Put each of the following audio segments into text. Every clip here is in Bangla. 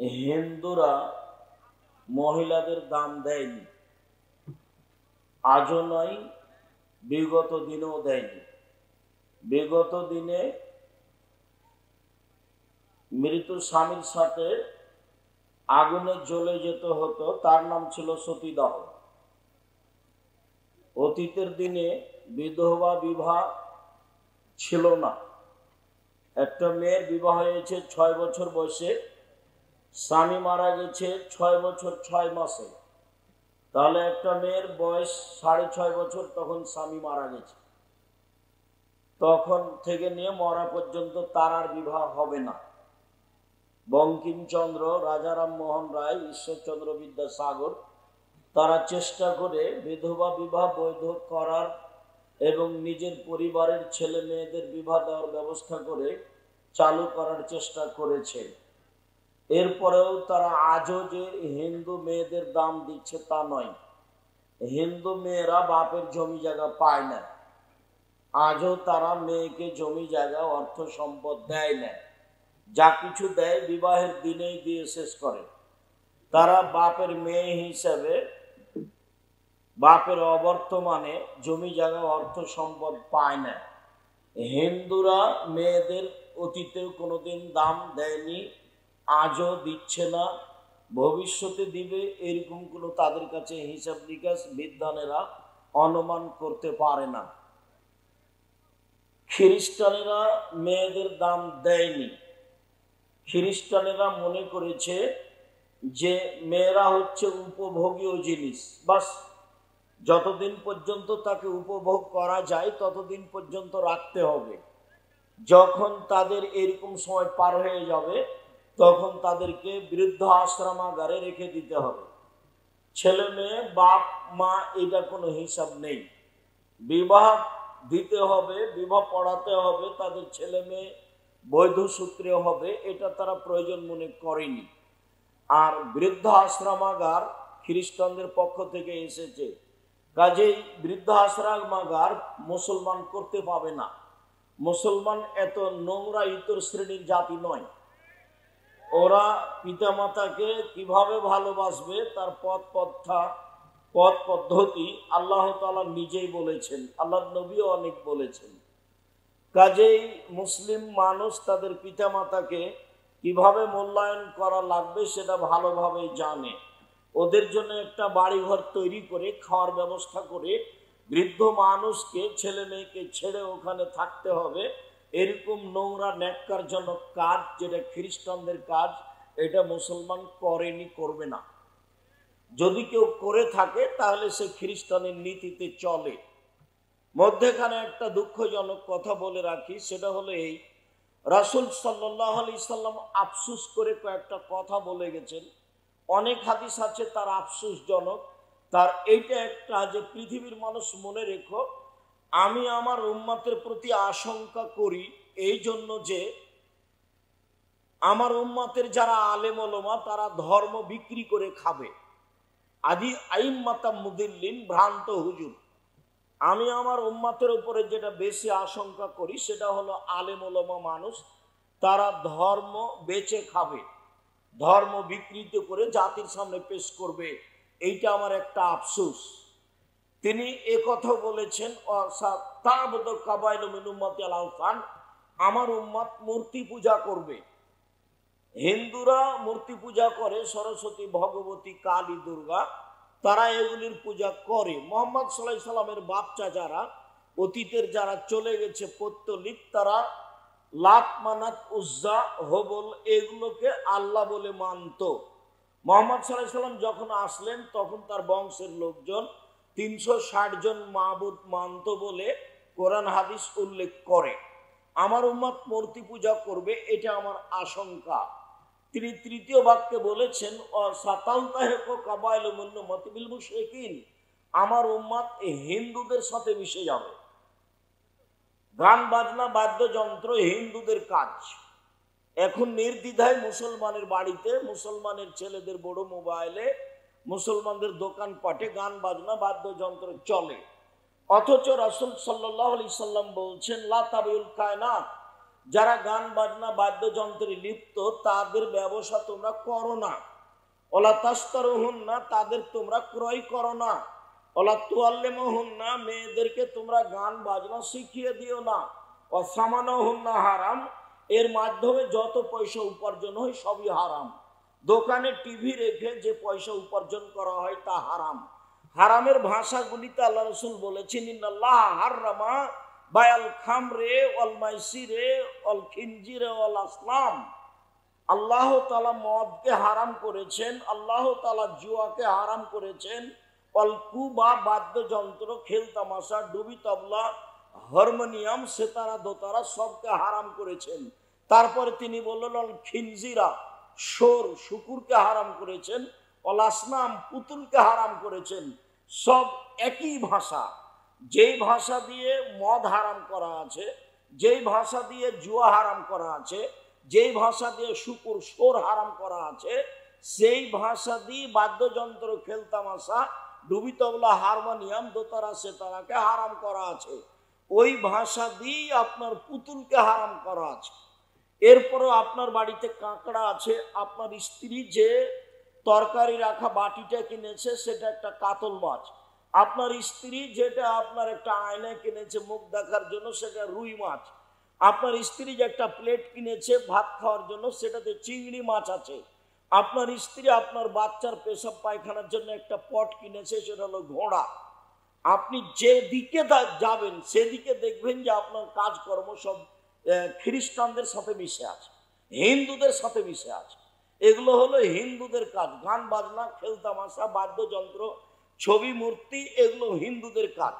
হিন্দুরা মহিলাদের দাম দেয়নি, আজও নয়, বিগত দিনেও দেয়নি। বিগত দিনে মৃত স্বামীর সাথে আগুনে জ্বলে যেতে হতো, তার নাম ছিল সতীদাহ। অতীতের দিনে বিধবা বিবাহ ছিল না। একটা মেয়ের বিবাহ হয়েছে 6 বছর বয়সে, স্বামী মারা গেছে 6 বছর 6 মাসে, তাহলে একটা মেয়ের বয়স 6.5 বছর, তখন স্বামী মারা গেছে। তখন থেকে নিয়ে মরা পর্যন্ত তার আর বিবাহ হবে না। বঙ্কিমচন্দ্র, রাজারাম মোহন রায়, ঈশ্বরচন্দ্র বিদ্যাসাগর তারা চেষ্টা করে বিধবা বিবাহ বৈধ করার এবং নিজের পরিবারের ছেলে মেয়েদের বিবাহ দেওয়ার ব্যবস্থা করে চালু করার চেষ্টা করেছে। এরপরেও তারা আজও যে হিন্দু মেয়েদের দাম দিচ্ছে তা নয়। হিন্দু মেয়েরা বাপের জমি জায়গা পায় না, আজও তারা মেয়েকে জমি জায়গা অর্থ সম্পদ দেয় না। যা কিছু দেয় বিবাহের দিনেই দিয়ে শেষ করে। তারা বাপের মেয়ে হিসেবে বাপের অবর্তমানে জমি জায়গা অর্থ সম্পদ পায় না। হিন্দুরা মেয়েদের অতীতেও কোনোদিন দাম দেয়নি, আজও দিচ্ছে না, ভবিষ্যতে দিবে এরকম কোনো তাদের কাছে হিসাব নিকাশ বিদ্বানেরা অনুমান করতে পারে না। খ্রিস্টানেরা মেয়েদের দাম দেয়নি। খ্রিস্টানেরা মনে করেছে যে মেয়েরা হচ্ছে উপভোগীয় জিনিস, বাস যতদিন পর্যন্ত তাকে উপভোগ করা যায় ততদিন পর্যন্ত রাখতে হবে। যখন তাদের এরকম সময় পার হয়ে যাবে তখন তাদেরকে বৃদ্ধ আশ্রমাগারে রেখে দিতে হবে। ছেলে মেয়ে বাপ মা এটা কোনো হিসাব নেই। বিবাহ দিতে হবে, বিবাহ পড়াতে হবে, তাদের ছেলে মেয়ে বৈধ সূত্রে হবে, এটা তারা প্রয়োজন মনে করেনি। আর বৃদ্ধ আশ্রমাগার খ্রিস্টানদের পক্ষ থেকে এসেছে, কাজেই বৃদ্ধ আশ্রমাগার মুসলমান করতে পাবে না। মুসলমান এত নোংরা ইতর শ্রেণীর জাতি নয়। ওরা পিতামাতাকে কিভাবে ভালোবাসবে তার পথ পদ্ধতি আল্লাহ তাআলা নিজেই বলেছেন, আল্লাহর নবীও অনেক বলেছেন। কাজেই মুসলিম মানুষ তাদের পিতামাতাকে কিভাবে মূল্যায়ন করা লাগবে সেটা ভালোভাবে জানে। ওদের জন্য একটা বাড়িঘর তৈরি করে খাওয়ার ব্যবস্থা করে বৃদ্ধ মানুষকে ছেলে মেয়েকে ছেড়ে ওখানে থাকতে হবে, এরকম নোংরা ন্যাক্কারজনক কাজ যেটা খ্রিস্টানদের কাজ, এটা মুসলমান করেনি, করবে না। যদি কেউ করে থাকে তাহলে সে খ্রিস্টানের নীতিতে চলে। মধ্যেখানে একটা দুঃখজনক কথা বলে রাখি, সেটা হলো এই, রাসূল সাল্লাল্লাহু আলাইহি সাল্লাম আফসোস করে কয়েকটা কথা বলে গেছেন। অনেক হাদিস আছে তার আফসোসজনক, তার এইটা একটা যে পৃথিবীর মানুষ মনে রেখো, আমি আমার উম্মতের প্রতি আশঙ্কা করি এই জন্য যে আমার উম্মতের যারা আলেম ওলামা তারা ধর্ম বিক্রি করে খাবে। আদি আইম্মাতা মুদিল্লিন, ভ্রান্ত হুজুর। আমি আমার উম্মতের উপরে যেটা বেশি আশঙ্কা করি সেটা হলো আলেম ওলামা মানুষ তারা ধর্ম বেচে খাবে, ধর্ম বিকৃত করে জাতির সামনে পেশ করবে, এইটা আমার একটা আফসোস। তিনি একথা বলেছেন, আমার উম্মত মূর্তি পূজা করবে। হিন্দুরা মূর্তি পূজা করে, সরস্বতী, ভগবতী, কালী, দুর্গা, তারা এগুলির পূজা করে। মুহাম্মদ সাল্লাল্লাহু আলাইহি সাল্লামের বাপ চাচারা অতীতের যারা চলে গেছে পৌত্তলিক, তারা লাত, মানাত, উজ্জা, হবল এগুলোকে আল্লাহ বলে মানত। মুহাম্মদ সাল্লাল্লাহু আলাইহি সাল্লাম যখন আসলেন তখন তার বংশের লোকজন 360 জন মাবুদ মানত বলে কোরআন হাদিস উল্লেখ করে। আমার উম্মত মূর্তি পূজা করবে, এটা আমার আশঙ্কা। তিনি তৃতীয় বাক্যে বলেছেন, আমার উম্মত হিন্দুদের সাথে মিশে যাবে। গান বাজনা বাদ্যযন্ত্র হিন্দুদের কাজ। এখন নির্দ্বিধায় মুসলমানের বাড়িতে, মুসলমানের ছেলেদের বড় মোবাইলে, মুসলমানদের দোকানপাটে গান বাজনা বাদ্যযন্ত্র চলে। অথচ রাসূল সাল্লাল্লাহু আলাইহি সাল্লাম বলছেন, লা তাবিউল কায়নাত, যারা গান বাজনা বাদ্যযন্ত্রে লিপ্ত তাদের ব্যবসা তোমরা করো না। ওলা তাস্তারুহুন্না, তাদের তোমরা ক্রয় করো না। ওলা তুআল্লিমুহুন্না, মেয়েদেরকে তোমরা গান বাজনা শিখিয়ে দিও না। ওয়াসামানুহুন্না হারাম, এর মাধ্যমে যত পয়সা উপার্জন হয় সবই হারাম। দোকানে টিভি রেখে যে পয়সা উপার্জন করা হয় তা হারাম। হারামের ভাষাগুলিতে আল্লাহ রাসূল বলেছেন, ইন্নাল্লাহ হাররামা বায়াল খামরে ওয়াল মাইসিরে ওয়াল খিনজিরে ওয়াল আসলাম। আল্লাহ তাআলা মদকে হারাম করেছেন, আল্লাহ তাআলা জুয়াকে হারাম করেছেন, অল্কু বা বাদ্যযন্ত্র, খেল তামাশা, ডুবি তবলা, হারমোনিয়াম, সেতারা দোতারা সবকে হারাম করেছেন। তারপরে তিনি বললেন অল খিনজিরা, সোর শুকুরকে হারাম করেছেন, অল আসনাম পুতুলকে হারাম করেছেন। সব একই ভাষা। যেই ভাষা দিয়ে মদ হারাম করা আছে, যেই ভাষা দিয়ে জুয়া হারাম করা আছে, যেই ভাষা দিয়ে শুকুর সোর হারাম করা আছে, সেই ভাষা দিয়ে বাদ্যযন্ত্র, খেলতামাশা, ডুবি তবলা, হারমোনিয়াম, দোতারা, সেতারাকে হারাম করা আছে। ওই ভাষা দিয়ে আপনার পুতুলকে হারাম করা আছে। এরপরও আপনার বাড়িতে কাঁকড়া আছে, আপনার স্ত্রী যে তরকারি রাখা বাটিটা কিনেছে সেটা একটা কাতল মাছ। আপনার স্ত্রী যেটা আপনার একটা আয়নায় কিনেছে মুখ দেখার জন্য সেটা রুই মাছ। আপনার স্ত্রী যে একটা প্লেট কিনেছে ভাত খাওয়ার জন্য সেটাতে চিংড়ি মাছ আছে। আপনার স্ত্রী আপনার বাচ্চার পেশাব পায়খানার জন্য একটা পট কিনেছে, সেটা হলো ঘোড়া। আপনি যেদিকে যাবেন সেদিকে দেখবেন যে আপনার কাজকর্ম সব খ্রিস্টানদের সাথে মিশে আছে, হিন্দুদের সাথে মিশে আছে। এগুলো হলো হিন্দুদের কাজ। গান বাজনা, খেলতামাশা, বাদ্যযন্ত্র, ছবি মূর্তি, এগুলো হিন্দুদের কাজ।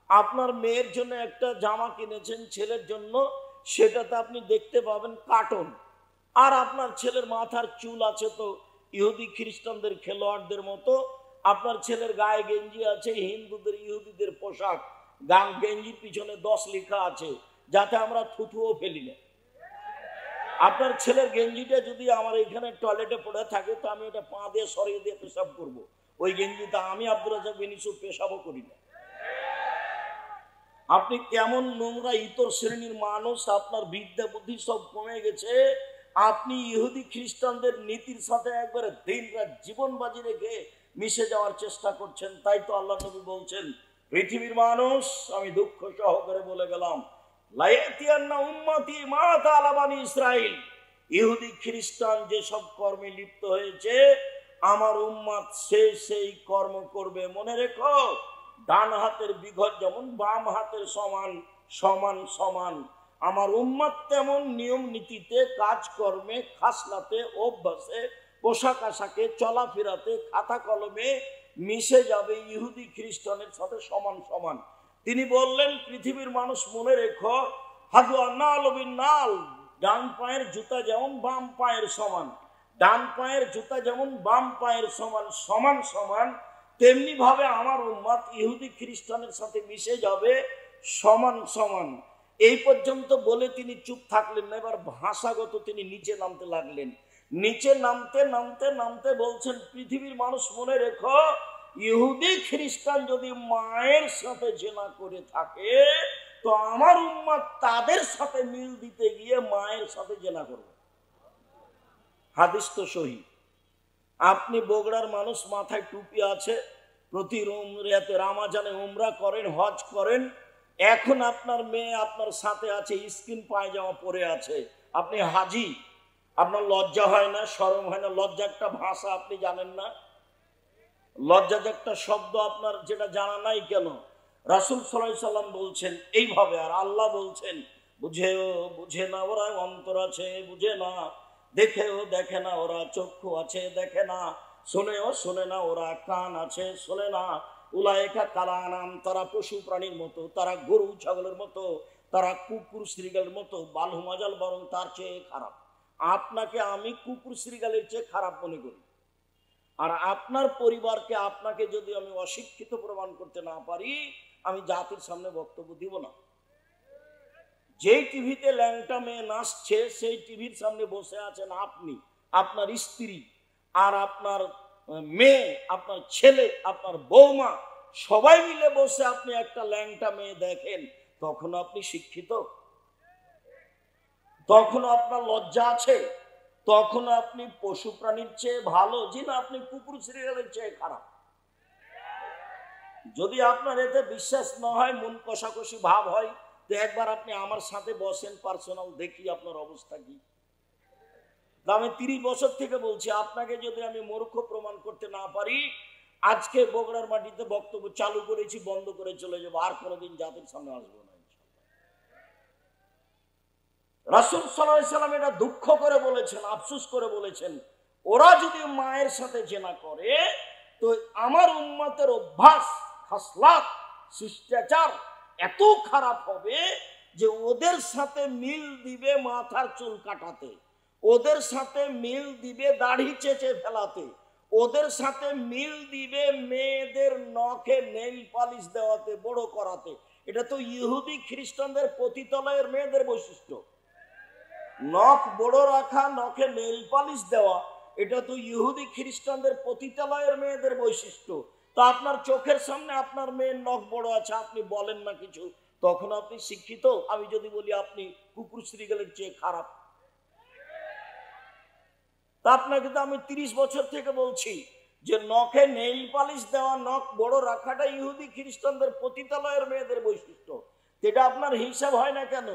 আপনার মেয়ের জন্য একটা জামা কিনেছেন ছেলের জন্য, সেটাতে আপনি দেখতে পাবেন কার্টুন। আর আপনার ছেলের মাথার চুল আছে তো ইহুদি খ্রিস্টানদের খেলোয়াড়দের মতো। আপনার ছেলের গায়ে গেঞ্জি আছে হিন্দুদের ইহুদিদের পোশাক, গেঞ্জির পিছনে 10 লেখা আছে, যাতে আমরা থুথুও ফেলি না। আপনার ছেলের গেঞ্জিটা যদি আমার এখানে টয়লেটে পড়ে থাকে তো আমি এটা পা দিয়ে সরিয়ে দিয়ে পেশাব করব। ওই গেঞ্জিটা আমি আব্দুর রাজ্জাক বিন ইউসুফ পেশাবও করি না। আপনি কেমন নোংরা ইতর শ্রেণীর মানুষ! আপনার বিদ্যা বুদ্ধি সব কমে গেছে। আপনি ইহুদি খ্রিস্টানদের নীতির সাথে একবারে দিন রাত জীবন বাজি রেখে মিশে যাওয়ার চেষ্টা করছেন। তাই তো আল্লাহ নবী বলছেন, পৃথিবীর মানুষ, আমি দুঃখ সহকারে বলে গেলাম, লায়াতিয়ান্না উম্মতি মা তাআলা বানি ইসরাইল, ইহুদি খ্রিস্টান যেসব কর্মে লিপ্ত হয়েছে আমার উম্মত সেই কর্ম করবে। মনে রেখো, ডান হাতের বিঘত যেমন বাম হাতের সমান সমান সমান, আমার উম্মত তেমন নিয়ম নীতিতে, কাজকর্মে, খাসলাতে, অভ্যাসে, পোশাক আশাকে, চলাফেরাতে, খাতা কলমে মিশে যাবে ইহুদি খ্রিস্টানের সাথে সমান সমান। তিনি বললেন, পৃথিবীর মানুষ মনে রেখো, হাদু আন্নাল বিন নাল, ডান পায়ের জুতা যেমন বাম পায়ের সমান, ডান পায়ের জুতা যেমন বাম পায়ের সমান সমান সমান, তেমনি ভাবে আমার উম্মত ইহুদি খ্রিস্টানের সাথে মিশে যাবে সমান সমান। এই পর্যন্ত বলে তিনি চুপ থাকলেন না। এবার ভাষাগত তিনি নিচে নামতে লাগলেন। নিচে নামতে নামতে নামতে বলছেন, পৃথিবীর মানুষ মনে রেখো, ইহুদি খ্রিস্টান যদি মায়ের সাথে জেনা করে থাকে তো আমার উম্মত তাদের সাথে মিল দিতে গিয়ে মায়ের সাথে জেনা করবে। হাদিস তো সহি। আপনি বগুড়ার মানুষ, মাথায় টুপি আছে, প্রতি রামাজানে উমরা করেন, হজ করেন। এখন আপনার মেয়ে আপনার সাথে আছে, স্কিন পায়জামা পরে আছে, আপনি হাজি। আপনার লজ্জা হয় না? শরম হয় না? লজ্জা একটা ভাষা আপনি জানেন না? লজ্জা যে একটা শব্দ আপনার যেটা জানা নাই কেন? রাসূল সাল্লাল্লাহু আলাইহি সাল্লাম বলছেন এইভাবে, আর আল্লাহ বলছেন, বুঝেও বুঝে না ওরা, অন্তর আছে বুঝে না, দেখেও দেখে না ওরা, চক্ষু আছে দেখে না, শোনেও শোনে না ওরা, কান আছে শোনে না। উলায়েকা কালানাম, তারা পশু প্রাণীর মতো, তারা গরু ছাগলের মতো, তারা কুকুর শ্রীগালের মতো, বালহুমাজাল, বরং তার চেয়ে খারাপ। আপনাকে আমি কুকুর শ্রীগালের চেয়ে খারাপ মনে করি। আর আপনার পরিবারকে, আপনাকে যদি আমি অশিক্ষিত প্রমাণ করতে না পারি, আমি জাতির সামনে বক্তব্য দিব না। যেই টিভিতে ল্যাংটা মেয়ে নাচছে সেই টিভির সামনে বসে আছেন আপনি, আপনার স্ত্রী, আর আপনার মেয়ে, আপনার ছেলে, আপনার বৌমা, সবাই মিলে বসে আপনি একটা ল্যাংটা মেয়ে দেখেন, তখন আপনি শিক্ষিত? তখন আপনার লজ্জা আছে? তখন আপনি পশু প্রাণীর চেয়ে ভালো, যে না আপনি কুকুর সিরিয়ালের চেয়ে খারাপ? যদি আপনার এতে বিশ্বাস না হয়, মন কষাকষি ভাব হয়, তো একবার আপনি আমার সাথে বসেন, পার্সোনাল, দেখি আপনার অবস্থা কি। আমি 30 বছর থেকে বলছি, আপনাকে যদি আমি মূর্খ প্রমাণ করতে না পারি, আজকে বগুড়ার মাটিতে বক্তব্য চালু করেছি, বন্ধ করে চলে যাবো, আর কোনোদিন জাতির সামনে আসবো না। রাসূল সাল্লাল্লাহু আলাইহি সাল্লাম এটা দুঃখ করে বলেছেন, আফসোস করে বলেছেন, ওরা যদি মায়ের সাথে জেনা করে, তো আমার উম্মতের অভ্যাস, খাসলাত, শিষ্টাচার এত খারাপ হবে যে ওদের সাথে মিল দিবে মাথার চুল কাটাতে, ওদের সাথে মিল দিবে দাড়ি চেঁচে ফেলাতে, ওদের সাথে মিল দিবে মেয়েদের নখে নেইল পালিশ দেওয়াতে, বড় করাতে। এটা তো ইহুদি খ্রিস্টানদের পতিতালয়ের মেয়েদের বৈশিষ্ট্য। নখ বড় রাখা, নখে নেইল পালিশ দেওয়া, এটা তো ইহুদি খ্রিস্টানদের পতিতালয়ের মেয়েদের বৈশিষ্ট্য। তো আপনার চোখের সামনে আপনার মেয়ের নখ বড় আছে, আপনি বলেন না কিছু, তখন আপনি শিক্ষিত? আমি যদি বলি আপনি কুকুর শ্রীগালের চেয়ে খারাপ, তা আপনাকে তো আমি 30 বছর থেকে বলছি যে নখে নেইল পালিশ দেওয়া, নখ বড় রাখাটা ইহুদি খ্রিস্টানদের পতিতালয়ের মেয়েদের বৈশিষ্ট্য। এটা আপনার হিসাব হয় না কেন?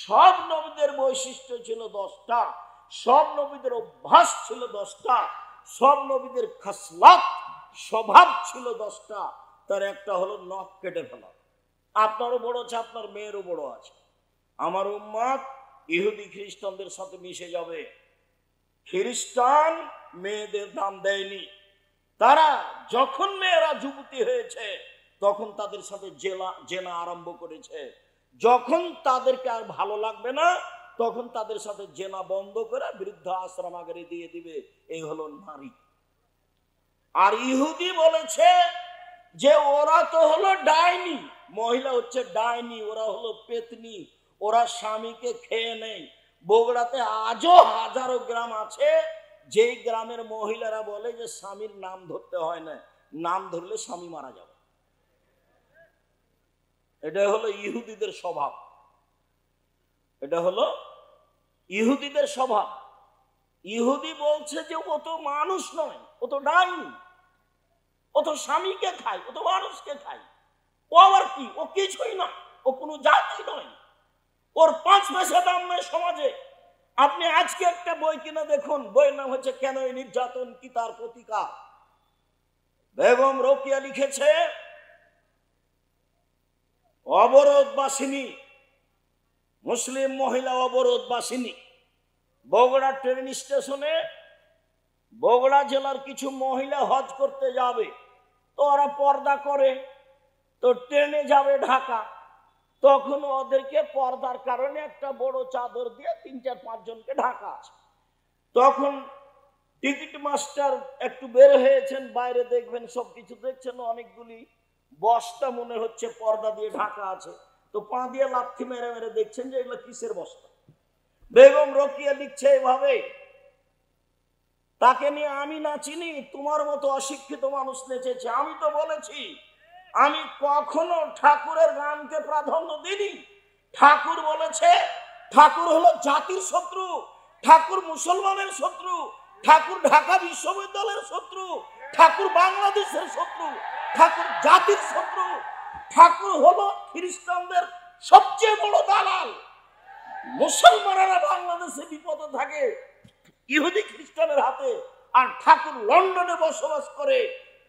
সব নবীদের বৈশিষ্ট্য ছিল 10টা, সব নবীদের অভ্যাস ছিল 10টা, সব নবীদের খাসলাত, স্বভাব ছিল 10টা। তার একটা হলো নখ কেটে ফেলা। আপনারও বড় আছে, আপনার মেয়েরও বড় আছে। আমার উম্মত ইহুদি খ্রিস্টানদের সাথে মিশে যাবে। খ্রিস্টান মেয়েদের দাম দেয়নি। তারা যখন মেয়েরা যুবতী হয়েছে, তখন তাদের সাথে জেনা আরম্ভ করেছে। যখন তাদেরকে আর ভালো লাগবে না, তখন তাদের সাথে জেনা বন্ধ করে বৃদ্ধ আশ্রমাগারে দিয়ে দিবে। এই হলো নারী। আর ইহুদি বলেছে যে ওরা তো হলো ডাইনি, মহিলা হচ্ছে ডাইনি, ওরা হলো পেতনি, ওরা স্বামীকে খেয়ে নেয়। বগুড়াতে আজও হাজারো গ্রাম আছে যেই গ্রামের মহিলারা বলে যে স্বামীর নাম ধরতে হয় না, নাম ধরলে স্বামী মারা যাবে। এটা হলো ইহুদিদের স্বভাব, এটা হলো ইহুদিদের স্বভাব। ইহুদি বলছে যে ও তো মানুষ নয়, ও তো ডাইনি, ও তো স্বামীকে খায়, ও তো মানুষকে খায়। ও আবার কি? ও কিছুই না, ও কোনো জাতি নয়, ওর 5 পয়সা দাম নয় সমাজে। আপনি আজকে একটা বই কিনে দেখুন, বইয়ের নাম হচ্ছে কেন এই নির্যাতন, কি তার প্রতিকার। বেগম রোকেয়া লিখেছে, অবরোধবাসিনী, মুসলিম মহিলা অবরোধবাসিনী। বগুড়া ট্রেন স্টেশনে বগুড়া জেলার কিছু মহিলা হজ করতে যাবে, তো ওরা পর্দা করে, তো ট্রেনে যাবে ঢাকা, তখন ওদেরকে পর্দার কারণে একটা বড় চাদর দিয়ে 3-4-5 জনকে ঢাকা আছে। তখন টিকিট মাস্টার একটু বের হয়েছেন বাইরে, দেখবেন সবকিছু দেখছেন, অনেকগুলি বস্তা মনে হচ্ছে পর্দা দিয়ে ঢাকা আছে, তো পা দিয়ে লাথি মেরে মেরে দেখছেন যে এগুলো কিসের বস্তা। বেগম রোকেয়া লিখছে এভাবে, তাকে নিয়ে আমি নাচিনি, তোমার মতো অশিক্ষিত মানুষ নেচেছে। আমি তো বলেছি আমি কখনো ঠাকুরের গানকে প্রাধান্য দিইনি। ঠাকুর বলেছে, ঠাকুর হলো জাতির শত্রু, ঠাকুর মুসলমানের শত্রু, ঠাকুর ঢাকা বিশ্ববিদ্যালয়ের শত্রু, ঠাকুর বাংলাদেশের শত্রু, ঠাকুর জাতির শত্রু, ঠাকুর হলো খ্রিস্টানদের সবচেয়ে বড় দালাল। মুসলমানেরা বাংলাদেশে বিপদে থাকে ইহুদি খ্রিস্টানের হাতে, আর ঠাকুর লন্ডনে বসবাস করে।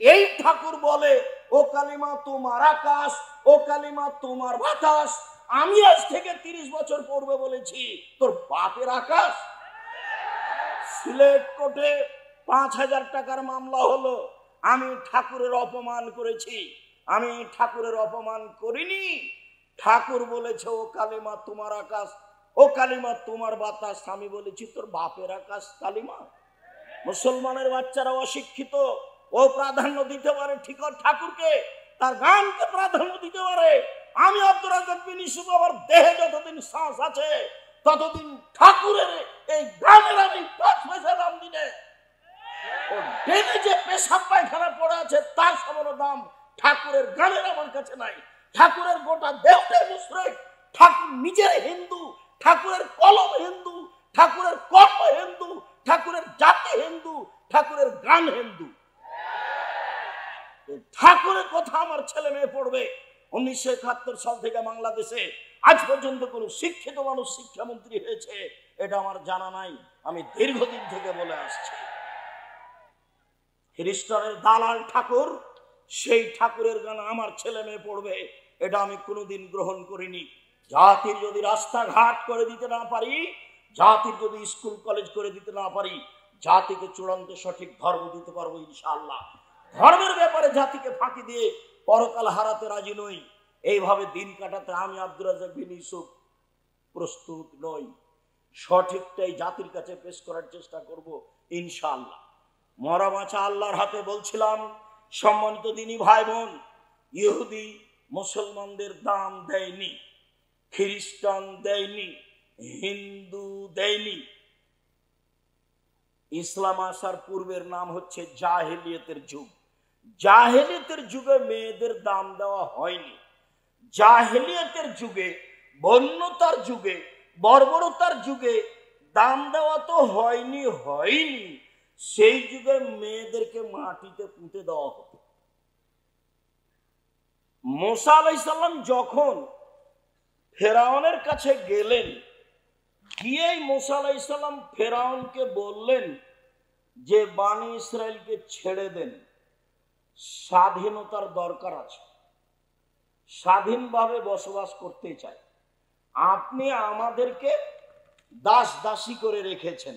এই ঠাকুর বলে, ও কালিমা তোমার আকাশ, ও কালিমা তোমার বাতাস। আমি আজ থেকে 30 বছর পূর্বে বলেছি তোর বাপের আকাশ। সিলেট কোর্টে 5000 টাকার মামলা হলো, আমি ঠাকুরের অপমান করেছি? আমি ঠাকুরের অপমান করিনি। ঠাকুর বলেছে ও কালিমা তোমার আকাশ, ও কালিমা তোমার বাতাস। আমি বলেছি তোর বাপের আকাশ কালিমা। মুসলমানের বাচ্চারা অশিক্ষিত, ও প্রাধান্য দিতে পারে ঠিক ঠাকুরকে, তার গানকে প্রাধান্য দিতে পারে। আমি আব্দুর রাজ্জাক বিন ইউসুফ, আমার দেহে যতদিন শ্বাস আছে ততদিন ঠাকুরের এই গানের আমি 5 পয়সা দাম দিনে। ও ডেনে যে পেশাব পায়খানা পড়ে আছে তার সমান দাম ঠাকুরের গানের আমার কাছে নাই। ঠাকুরের গোটা দেহটাই মুশরিক, ঠাকুর নিজের হিন্দু, ঠাকুরের কলম হিন্দু, ঠাকুরের কর্ম হিন্দু, ঠাকুরের জাতি হিন্দু, ঠাকুরের গান হিন্দু। ঠাকুরের কথা আমার ছেলে মেয়ে পড়বে। 1971 সাল থেকে বাংলাদেশে আজ পর্যন্ত কোন শিক্ষিত মানুষ শিক্ষামন্ত্রী হয়েছে এটা আমার জানা নাই। আমি দীর্ঘদিন থেকে বলে আসছি, খ্রিস্টানের দালাল ঠাকুর, সেই ঠাকুরের গান আমার ছেলে মেয়ে পড়বে, এটা আমি কোনোদিন গ্রহণ করিনি। জাতির যদি রাস্তাঘাট করে দিতে না পারি, জাতির যদি স্কুল কলেজ করে দিতে না পারি, জাতিকে চূড়ান্ত সঠিক ধর্ম দিতে পারবো ইনশাআল্লাহ। ধর্মের ব্যাপারে জাতিকে ফাঁকি দিয়ে পরকাল হারাতে রাজি নই। এইভাবে দিন কাটাতে আমি আব্দুর রাজ্জাক বিন ইউসুফ প্রস্তুত নই। সঠিকটাই জাতির কাছে পেশ করার চেষ্টা করব ইনশাআল্লাহ। মরা বাঁচা আল্লাহর হাতে। বলছিলাম সম্মানিত দিনী ভাই বোন, ইহুদি মুসলমানদের দাম দেয়নি, খ্রিস্টান দেয়নি, হিন্দু দেয়নি। ইসলাম আসার পূর্বের নাম হচ্ছে জাহেলিয়তের যুগ। জাহেলিয়তের যুগে মেয়েদের দাম দেওয়া হয়নি। জাহেলিয়তের যুগে, বন্যতার যুগে, বর্বরতার যুগে দাম দেওয়া তো হয়নি। সেই যুগে মেয়েদেরকে মাটিতে পুঁতে দেওয়া হতো। মুসা আলাইহিস সালাম যখন ফেরাউনের কাছে গেলেন, গিয়েই মুসা আলাইহিস সালাম ফেরাউনকে বললেন যে বানি ইসরায়েলকে ছেড়ে দেন, স্বাধীনতার দরকার আছে, স্বাধীনভাবে বসবাস করতে চাই। আপনি আমাদেরকে দাস দাসী করে রেখেছেন,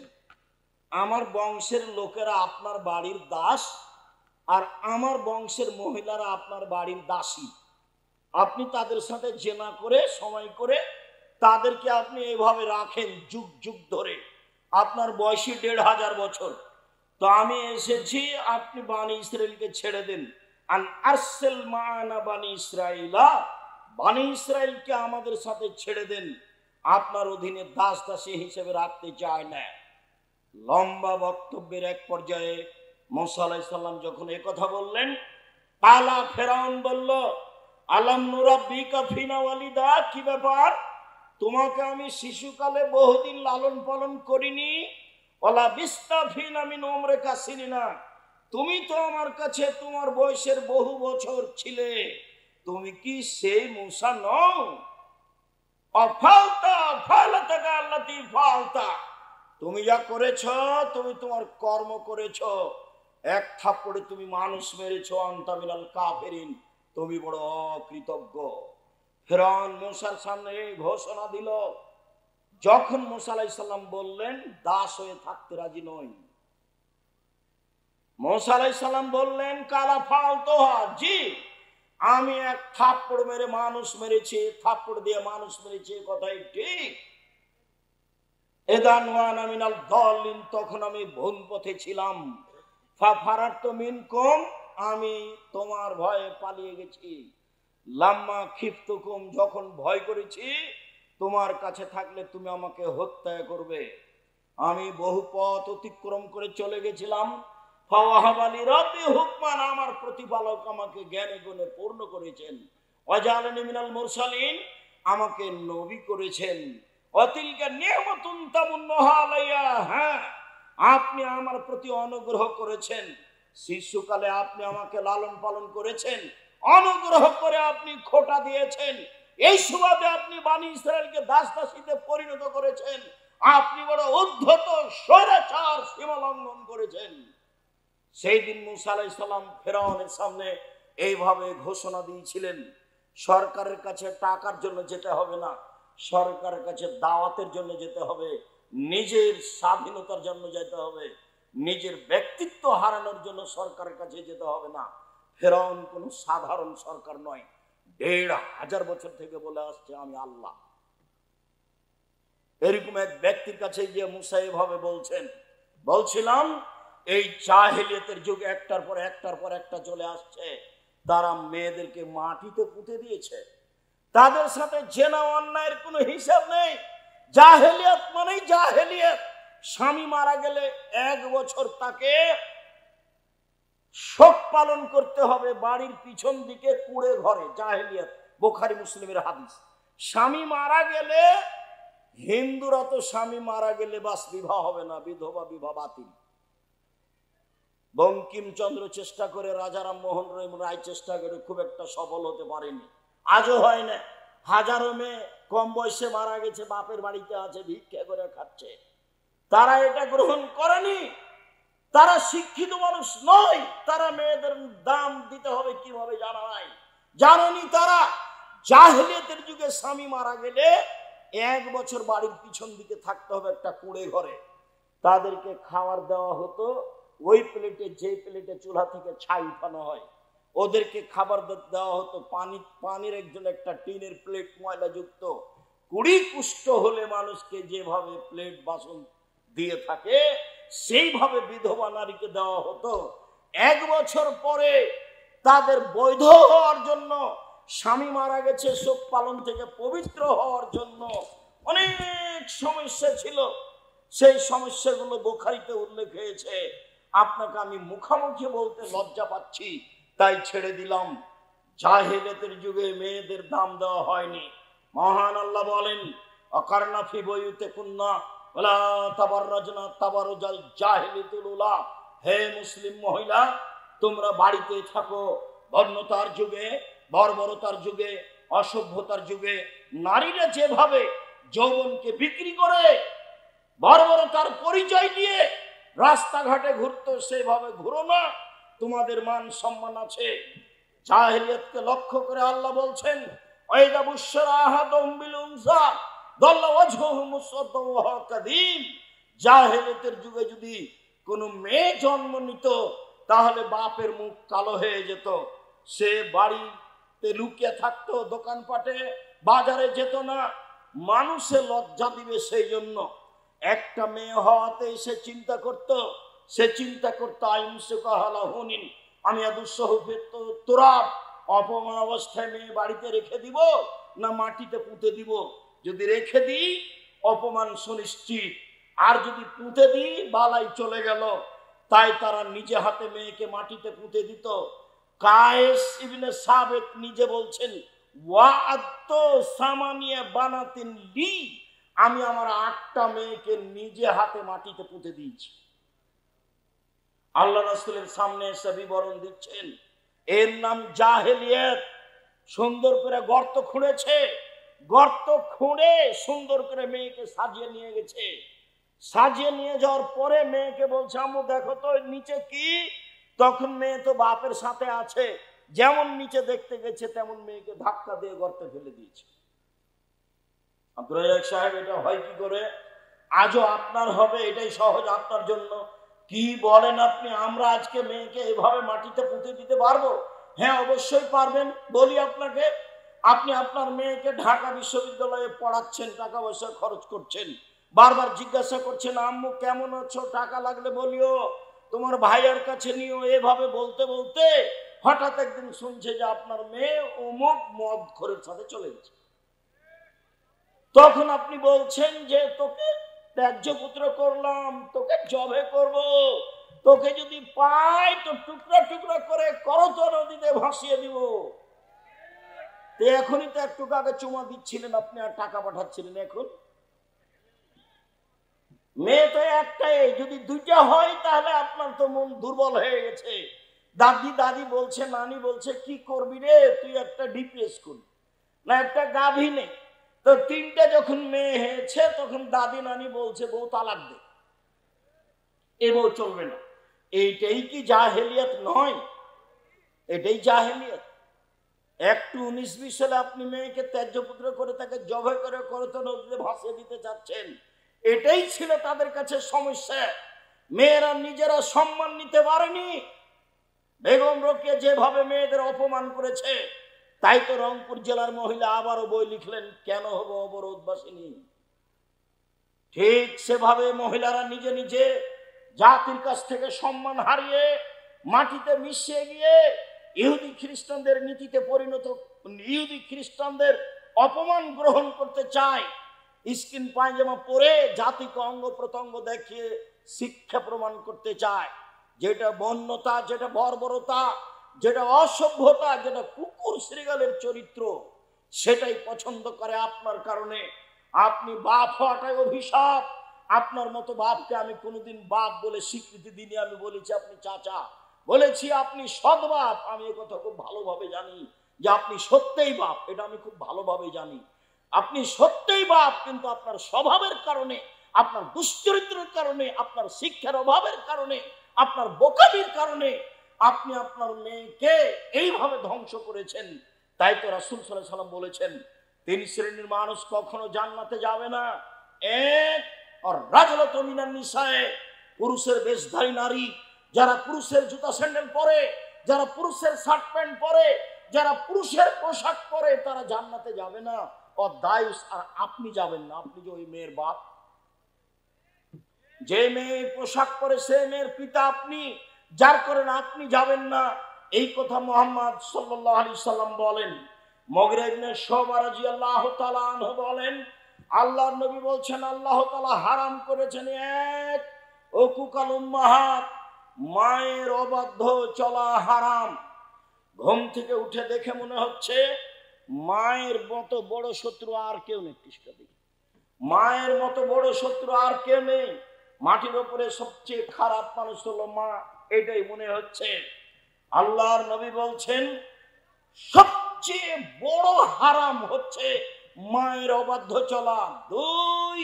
আমার বংশের লোকেরা আপনার বাড়ির দাস, আর আমার বংশের মহিলারা আপনার বাড়ির দাসী। আপনি তাদের সাথে জেনা করে সময় করে তাদেরকে আপনি এইভাবে রাখেন যুগ যুগ ধরে। আপনার বয়সী 1500 বছর। তো আমি এসেছি, আপনি বানি ইসরায়েলকে ছেড়ে দেন। আন আরসিল মা'আনা বানি ইসরাইলা, বানি ইসরায়েলকে আমাদের সাথে ছেড়ে দেন, আপনার অধীনে দাস দাসী হিসেবে রাখতে চায় না। লম্বা বক্তব্যের এক পর্যায়ে মুসা আলাইহিস সালাম যখন এই কথা বললেন, কালা ফেরাউন বলল, আলাম নুরাব্বিকা ফিনা ওয়ালিদা, কি ব্যাপার, তোমাকে আমি শিশুকালে বহুদিন লালন পালন করিনি? ওয়ালা বিস্তা ফিনা মিন উমরিকা সিনিনা, তুমি তো আমার কাছে তোমার বয়সের বহু বছর ছিলে, তুমি কি সেই মুসা নও? অফালতা ফালাতাকা আল্লাতী ফালতা, তুমি যা করেছ, তুমি তোমার কর্ম করেছ। এক থাপ্পড়ে তুমি মানুষ মেরেছ। আনতা মিনাল কাফিরিন, তুমি বড় অকৃতজ্ঞ। ফিরআউন মুসার সামনে ঘোষণা দিল। যখন মুসা আলাইহিস সালাম বললেন দাস হয়ে থাকতে রাজি নই, মুসা আলাইহিস সালাম বললেন কালা ফালতুহা, জি আমি এক থাপ্পড় মেরে মানুষ মেরেছি, থাপ্পড় দিয়ে মানুষ মেরেছি, কথাই ঠিক। এদান ওয়ানা মিনাল দাল্লিন, তখন আমি ভুল পথে ছিলাম। ফারারতু মিনকুম, আমি তোমার ভয়ে পালিয়ে গেছি। লাম্মা খিফতুকুম, যখন ভয় করেছি তোমার কাছে থাকলে তুমি আমাকে হত্যা করবে। আমি বহু পথ অতিক্রম করে চলে গেছিলাম। ফাওয়াহাবালি রাব্বি হুকমান, আমার প্রতিপালক আমাকে জ্ঞানে গুণে পূর্ণ করেছেন। ওয়াজআলানি মিনাল মুরসালিন, আমাকে নবী করেছেন। অতিলকা নিয়ামাতুন তামুন্নুহা আলাইয়া, হ্যাঁ আপনি আমার প্রতি অনুগ্রহ করেছেন। শিশুকালে আপনি আমাকে লালন পালন করেছেন, অনুগ্রহ করে আপনি খোটা দিয়েছেন। এই সুবাদে আপনি বানি ইসরায়েলকে দাস দাসীতে পরিণত করেছেন। আপনি বড় উদ্ধত স্বৈরাচার, সীমা লঙ্ঘন করেছেন। সেই দিন মুসা আলাইহিস সালাম ফেরাউনের সামনে এইভাবে ঘোষণা দিয়েছিলেন, সরকারের কাছে টাকার জন্য যেতে হবে না, সরকারের কাছে দাওয়াতের জন্য যেতে হবে, নিজের স্বাধীনতার জন্য যেতে হবে, নিজের ব্যক্তিত্ব হারানোর জন্য সরকারের কাছে যেতে হবে না। ফেরাউন কোন সাধারণ সরকার নয়, 1500 বছর থেকে বলে আসছে আমি আল্লাহ। এরকম এক ব্যক্তির কাছে গিয়ে মুসা এভাবে বলছেন। বলছিলাম এই জাহেলিয়তের যুগ একটার পর একটা চলে আসছে। তারা মেয়েদেরকে মাটিতে পুঁতে দিয়েছে, তাদের সাথে জেনা অন্যায়ের কোনো হিসাব নেই। জাহেলিয়ত মানেই জাহেলিয়ত। স্বামী মারা গেলে 1 বছর তাকে শোক পালন করতে হবে, বাড়ির পিছন দিকে কুড়ে ঘরে। জাহেলিয়ত, বুখারী মুসলিমের হাদিস। স্বামী মারা গেলে হিন্দুরা তো স্বামী মারা গেলে বাস বিবাহ হবে না, বিধবা বিবাহ বাতিল। বঙ্কিমচন্দ্র চেষ্টা করে, রাজা রামমোহন রায় চেষ্টা করে, খুব একটা সফল হতে পারেনি, আজও হয় না। হাজারো মেয়ে কম বয়সে মারা গেছে, বাপের বাড়িতে আছে, ভিক্ষা করে খাচ্ছে। তারা এটা গ্রহণ করেনি, তারা শিক্ষিত মানুষ নয়, তারা মেয়েদের দাম দিতে হবে কিভাবে জানা নাই, জানেনি তারা। জাহেলিয়াতের যুগে স্বামী মারা গেলে 1 বছর বাড়ির পিছন দিকে থাকতে হবে একটা কুঁড়ে ঘরে। তাদেরকে খাবার দেওয়া হতো ওই প্লেটে, যে প্লেটে চুলা থেকে ছাই উঠানো হয়, ওদেরকে খাবার দেওয়া হতো পানির একজন একটা টিনের প্লেট ময়লা যুক্ত। 20 কুষ্ঠ হলে মানুষকে যেভাবে প্লেট বাসন দিয়ে থাকে সেইভাবে বিধবা নারীকে দেওয়া হতো। 1 বছর পরে তাদের বৈধ হওয়ার জন্য, স্বামী মারা গেছে শোক পালন থেকে পবিত্র হওয়ার জন্য অনেক সমস্যা ছিল। সেই সমস্যাগুলো বুখারীতে উল্লেখ হয়েছে। আপনাকে আমি মুখামুখি বলতে লজ্জা পাচ্ছি, তাই ছেড়ে দিলাম। জাহেলিয়াতের যুগে মেয়েদের দাম দেওয়া হয়নি। মহান আল্লাহ বলেন, অকারনা ফি বুয়ুতিকুন্না ওয়ালা তাবাররাজনা তাবারুজাল জাহিলিয়াতুল উলা। হে মুসলিম মহিলা, তোমরা বাড়িতে থাকো। বর্ণতার যুগে, বর্বরতার যুগে, অসভ্যতার যুগে নারীরা যেভাবে যৌবনকে বিক্রি করে, বর্বরতার পরিচয় দিয়ে রাস্তাঘাটে ঘুরতো, সেভাবে ঘুরো না, তোমাদের মান সম্মান আছে। জাহেলিয়াতকে লক্ষ্য করে আল্লাহ বলছেন, ওয়াইদা বুশরা আহাদুহুম বিল উনসা দাল্লা ওয়াজহুহু মুসওয়াদ্দান ওয়া হুয়া কাযীম। জাহেলিয়াতের যুগে যদি কোনো মেয়ে জন্ম নিত তাহলে বাপের মুখ কালো হয়ে যেত, সে বাড়িতে লুকিয়ে থাকতো, দোকানপাটে বাজারে যেত না, মানুষে লজ্জা দিবে সেই জন্য। একটা মেয়ে হওয়াতে সে চিন্তা করতো আইমসুকাহালাহুনিন, আমি তুরাব, অপমান অবস্থায় মেয়ে বাড়িতে রেখে দিব না মাটিতে পুঁতে দিব। যদি রেখে দিই অপমান সুনিশ্চিত, আর যদি পুঁতে দিই বালাই চলে গেল। তাই তারা নিজে হাতে মেয়েকে মাটিতে পুঁতে দিত। কায়েস ইবনে সাবেত নিজে বলছেন, ওয়াআদতু সামানিয়া বানাতিন লি, আমি আমার 8টা মেয়েকে নিজে হাতে মাটিতে পুঁতে দিয়েছি। আল্লাহ রাসূলের সামনে এসে বিবরণ দিচ্ছেন, এর নাম জাহেলিয়াত। সুন্দর করে গর্ত খুঁড়েছে, গর্ত খুঁড়ে সুন্দর করে মেয়েকে সাজিয়ে নিয়ে গেছে। সাজিয়ে নিয়ে যাওয়ার পরে মেয়েকে বলছে, আম্মু দেখো তো নিচে কি। তখন মেয়ে তো বাপের সাথে আছে, যেমন নিচে দেখতে গেছে তেমন মেয়েকে ধাক্কা দিয়ে গর্তে ফেলে দিয়েছে। আব্দুর রাজ্জাক সাহেব, এটা হয় কি করে? আজও আপনার হবে, এটাই সহজ আপনার জন্য। কি বলেন আপনি? আমরা আজকে মেয়েকে এভাবে মাটিতে পুঁতে দিতে পারবো? হ্যাঁ, অবশ্যই পারবেন। বলি আপনাকে, আপনি আপনার মেয়েকে ঢাকা বিশ্ববিদ্যালয়ে পড়াচ্ছেন, টাকা পয়সা খরচ করছেন, বারবার জিজ্ঞাসা করছেন, আম্মু কেমন আছো, টাকা লাগলে বলিও, তোমার ভাইয়ের কাছে নিও। এভাবে বলতে বলতে হঠাৎ একদিন শুনছে যে আপনার মেয়ে অমুক মদ খোরের সাথে চলে গেছে। তখন আপনি বলছেন যে তোকে ত্যায্য পুত্র করলাম, তোকে জবে করব, তোকে যদি পাই তো টুকরা টুকরা করে করত নদীতে ভাসিয়ে দিব। তো এখনই তো একটু আগে চুমা দিচ্ছিলেন আপনি আর টাকা পাঠাচ্ছিলেন, এখন মেয়ে তো একটাই, যদি 2টা হয় তাহলে আপনার তো মন দুর্বল হয়ে গেছে। দাদি বলছে, নানি বলছে, কি করবি রে তুই, একটা ডিপিএস করবি না, একটা গাভী নে। তো 3টে যখন মেয়ে হয়েছে তখন দাদি নানি বলছে বউ তালাক দে, এ বউ চলবে না। এইটাই কি জাহেলিয়াত নয়? এটাই জাহেলিয়াত। একটু 19-20 সালে আপনি মেয়েকে ত্যায্য পুত্র করে তাকে জবে করে করত নদীতে ভাসিয়ে দিতে চাচ্ছেন। এটাই ছিল তাদের কাছে সমস্যা। মেয়েরা নিজেরা সম্মান নিতে পারেনি। বেগম রোকেয়া যেভাবে মেয়েদের অপমান করেছে, তাই তো রংপুর জেলার মহিলা আবারও বই লিখলেন, কেন হবো অবরোধবাসিনী। ঠিক সেভাবে মহিলারা নিজে নিজে জাতির কাছ থেকে সম্মান হারিয়ে মাটিতে মিশিয়ে গিয়ে ইহুদি খ্রিস্টানদের নীতিতে পরিণত, ইহুদি খ্রিস্টানদের অপমান গ্রহণ করতে চায়। স্কিন পায়জামা পরে জাতিকে অঙ্গ প্রত্যঙ্গ দেখিয়ে শিক্ষা প্রমাণ করতে চায়। যেটা বন্যতা, যেটা বর্বরতা, যেটা অসভ্যতা, যেটা কুকুর শ্রীগালের চরিত্র, সেটাই পছন্দ করে আপনার কারণে। আপনি বাপ হওয়াটাই অভিশাপ। আপনার মতো বাপকে আমি কোনোদিন বাপ বলে স্বীকৃতি দিইনি। আমি বলেছি আপনি চাচা, বলেছি আপনি সৎ বাপ। আমি এ কথা খুব ভালোভাবে জানি যে আপনি সত্যিই বাপ, এটা আমি খুব ভালোভাবে জানি। আপনি সত্যিই বাপ, কিন্তু আপনার স্বভাবের কারণে, আপনার দুশ্চরিত্রের কারণে, আপনার শিক্ষার অভাবের কারণে, আপনার বোকামির কারণে আপনি আপনার মেয়েকে এইভাবে ধ্বংস করেছেন। তাই তো রাসূল সাল্লাল্লাহু আলাইহি ওয়াসাল্লাম বলেছেন, তিন শ্রেণীর মানুষ কখনো জান্নাতে যাবে না। এক, আর রাজুলাতুন মিনান নিসায়ে, পুরুষের বেশধারী নারী, যারা পুরুষের জুতা স্যান্ডেল পরে, যারা পুরুষের শার্ট প্যান্ট পরে, যারা পুরুষের পোশাক পরে, তারা জান্নাতে যাবে না। ও দায়ুস, আর আপনি যাবেন না। আপনি যে ওই মেয়ের বাপ, যে মেয়ে পোশাক পরে সে মেয়ের পিতা আপনি, যার কারণে আপনি যাবেন না। এই কথা মুহাম্মদ সাল্লাল্লাহু আলাইহি সাল্লাম বলেন। মুগিরা ইবনে শুবা রাদিয়াল্লাহু তাআলা আনহু বলেন, আল্লাহর নবী বলছেন আল্লাহ তাআলা হারাম করেছেন এক, উকুকাল উম্মাহাত, মায়ের অবাধ্য চলা হারাম। ঘুম থেকে উঠে দেখে মনে হচ্ছে মায়ের মতো বড় শত্রু আর কেউ নেই। মায়ের মতো বড় শত্রু আর কেউ নেই। মাটির উপরে সবচেয়ে খারাপ মানুষ হলো মা, এটাই মনে হচ্ছে। আল্লাহর নবী বলছেন সবচেয়ে বড় হারাম হচ্ছে মায়ের অবাধ্য চলা। দুই,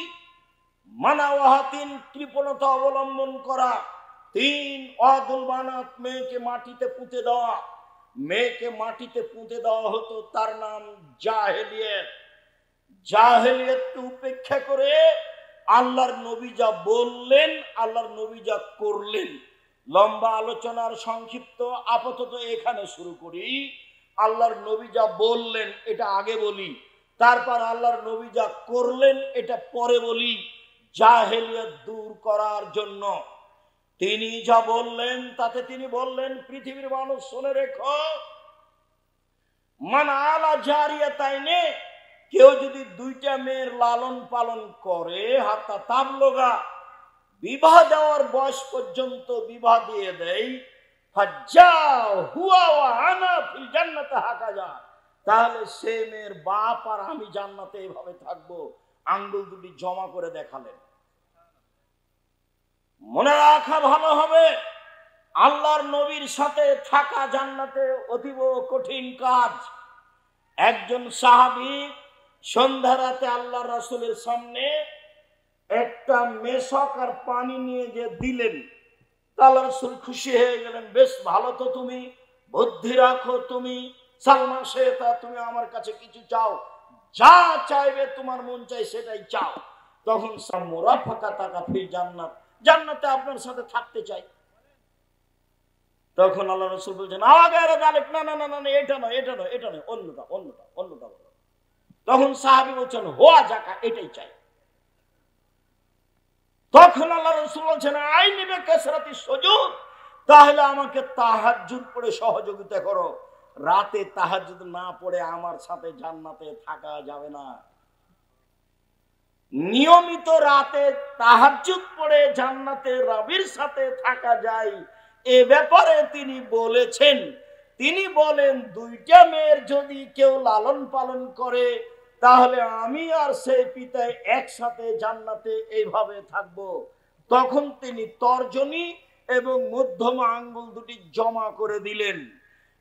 মানাওয়াহাতিন, কৃপণতা অবলম্বন করা। তিন, অদুল বানাত, মেয়েকে মাটিতে পুঁতে দেওয়া। মেয়েকে মাটিতে পুঁতে দেওয়া হতো, তার নাম জাহেলিয়ত। জাহেলিয়তকে উপেক্ষা করে আল্লাহর নবী যা বললেন, আল্লাহর নবী যা করলেন, লম্বা আলোচনার সংক্ষিপ্ত আপাতত এখানে শুরু করি। আল্লাহর নবী যা বললেন এটা আগে বলি, তারপর আল্লাহর নবী যা করলেন এটা পরে বলি। জাহেলিয়ত দূর করার জন্য তিনি যা বললেন, তাতে তিনি বললেন পৃথিবীর মানুষ শুনে রেখো, মান আলা জারিয়াতাইনে, কেউ যদি দুইটা মেয়ের লালন পালন করে, হাত্তা তাবলুগা, বিবাহ দেওয়ার বয়স পর্যন্ত বিবাহ দিয়ে দেয়, ফাজ্জাও হুয়া ওয়া আনা ফিল জান্নাতি হাকাজা, তাহলে সে মেয়ের বাপ আর আমি জান্নাতে এভাবে থাকবো। আঙ্গুল দুটি জমা করে দেখালেন। মনে রাখা ভালো হবে, আল্লাহর নবীর সাথে থাকা জান্নাতে অতীব কঠিন কাজ। একজন সাহাবী সন্ধ্যা রাতে আল্লাহ রাসূলের সামনে একটা মেশক আর পানি নিয়ে যে দিলেন, আল্লাহ রাসূল খুশি হয়ে গেলেন। বেশ ভালো তো, তুমি বুদ্ধি রাখো, তুমি সালমা শেতা, তুমি আমার কাছে কিছু চাও, যা চাইবে তোমার মন চাই সেটাই চাও। তখন মুরাফাকাতাকা ফিল জান্নাত, জান্নাতে আপনার সাথে থাকতে চাই। তখন আল্লাহ রাসূল বলছেন আগারে জালেক, না না না না, এটা নয়, এটা নয়, এটা নয়, অন্যটা অন্যটা অন্যটা বলো। তখন সাহাবী বলছেন হোয়া জাকা, এটাই চাই। তখন আল্লাহ রাসূল বলছেন আইনি বে কাসরাতি সুজুদ, তাহলে আমাকে তাহাজ্জুদ পড়ে সহযোগিতা করো। রাতে তাহাজ্জুদ না পড়ে আমার সাথে জান্নাতে থাকা যাবে না। নিয়মিত রাতে তাহাজ্জুদ পড়ে জান্নাতে রবের সাথে থাকা যায়, এ ব্যাপারে তিনি বলেছেন। তিনি বলেন দুইটা মেয়ের যদি কেউ লালন পালন করে, তাহলে আমি আর সেই পিতায় একসাথে জান্নাতে এইভাবে থাকব। তখন তিনি তর্জনী এবং মধ্যমা আঙ্গুল দুটি জমা করে দিলেন।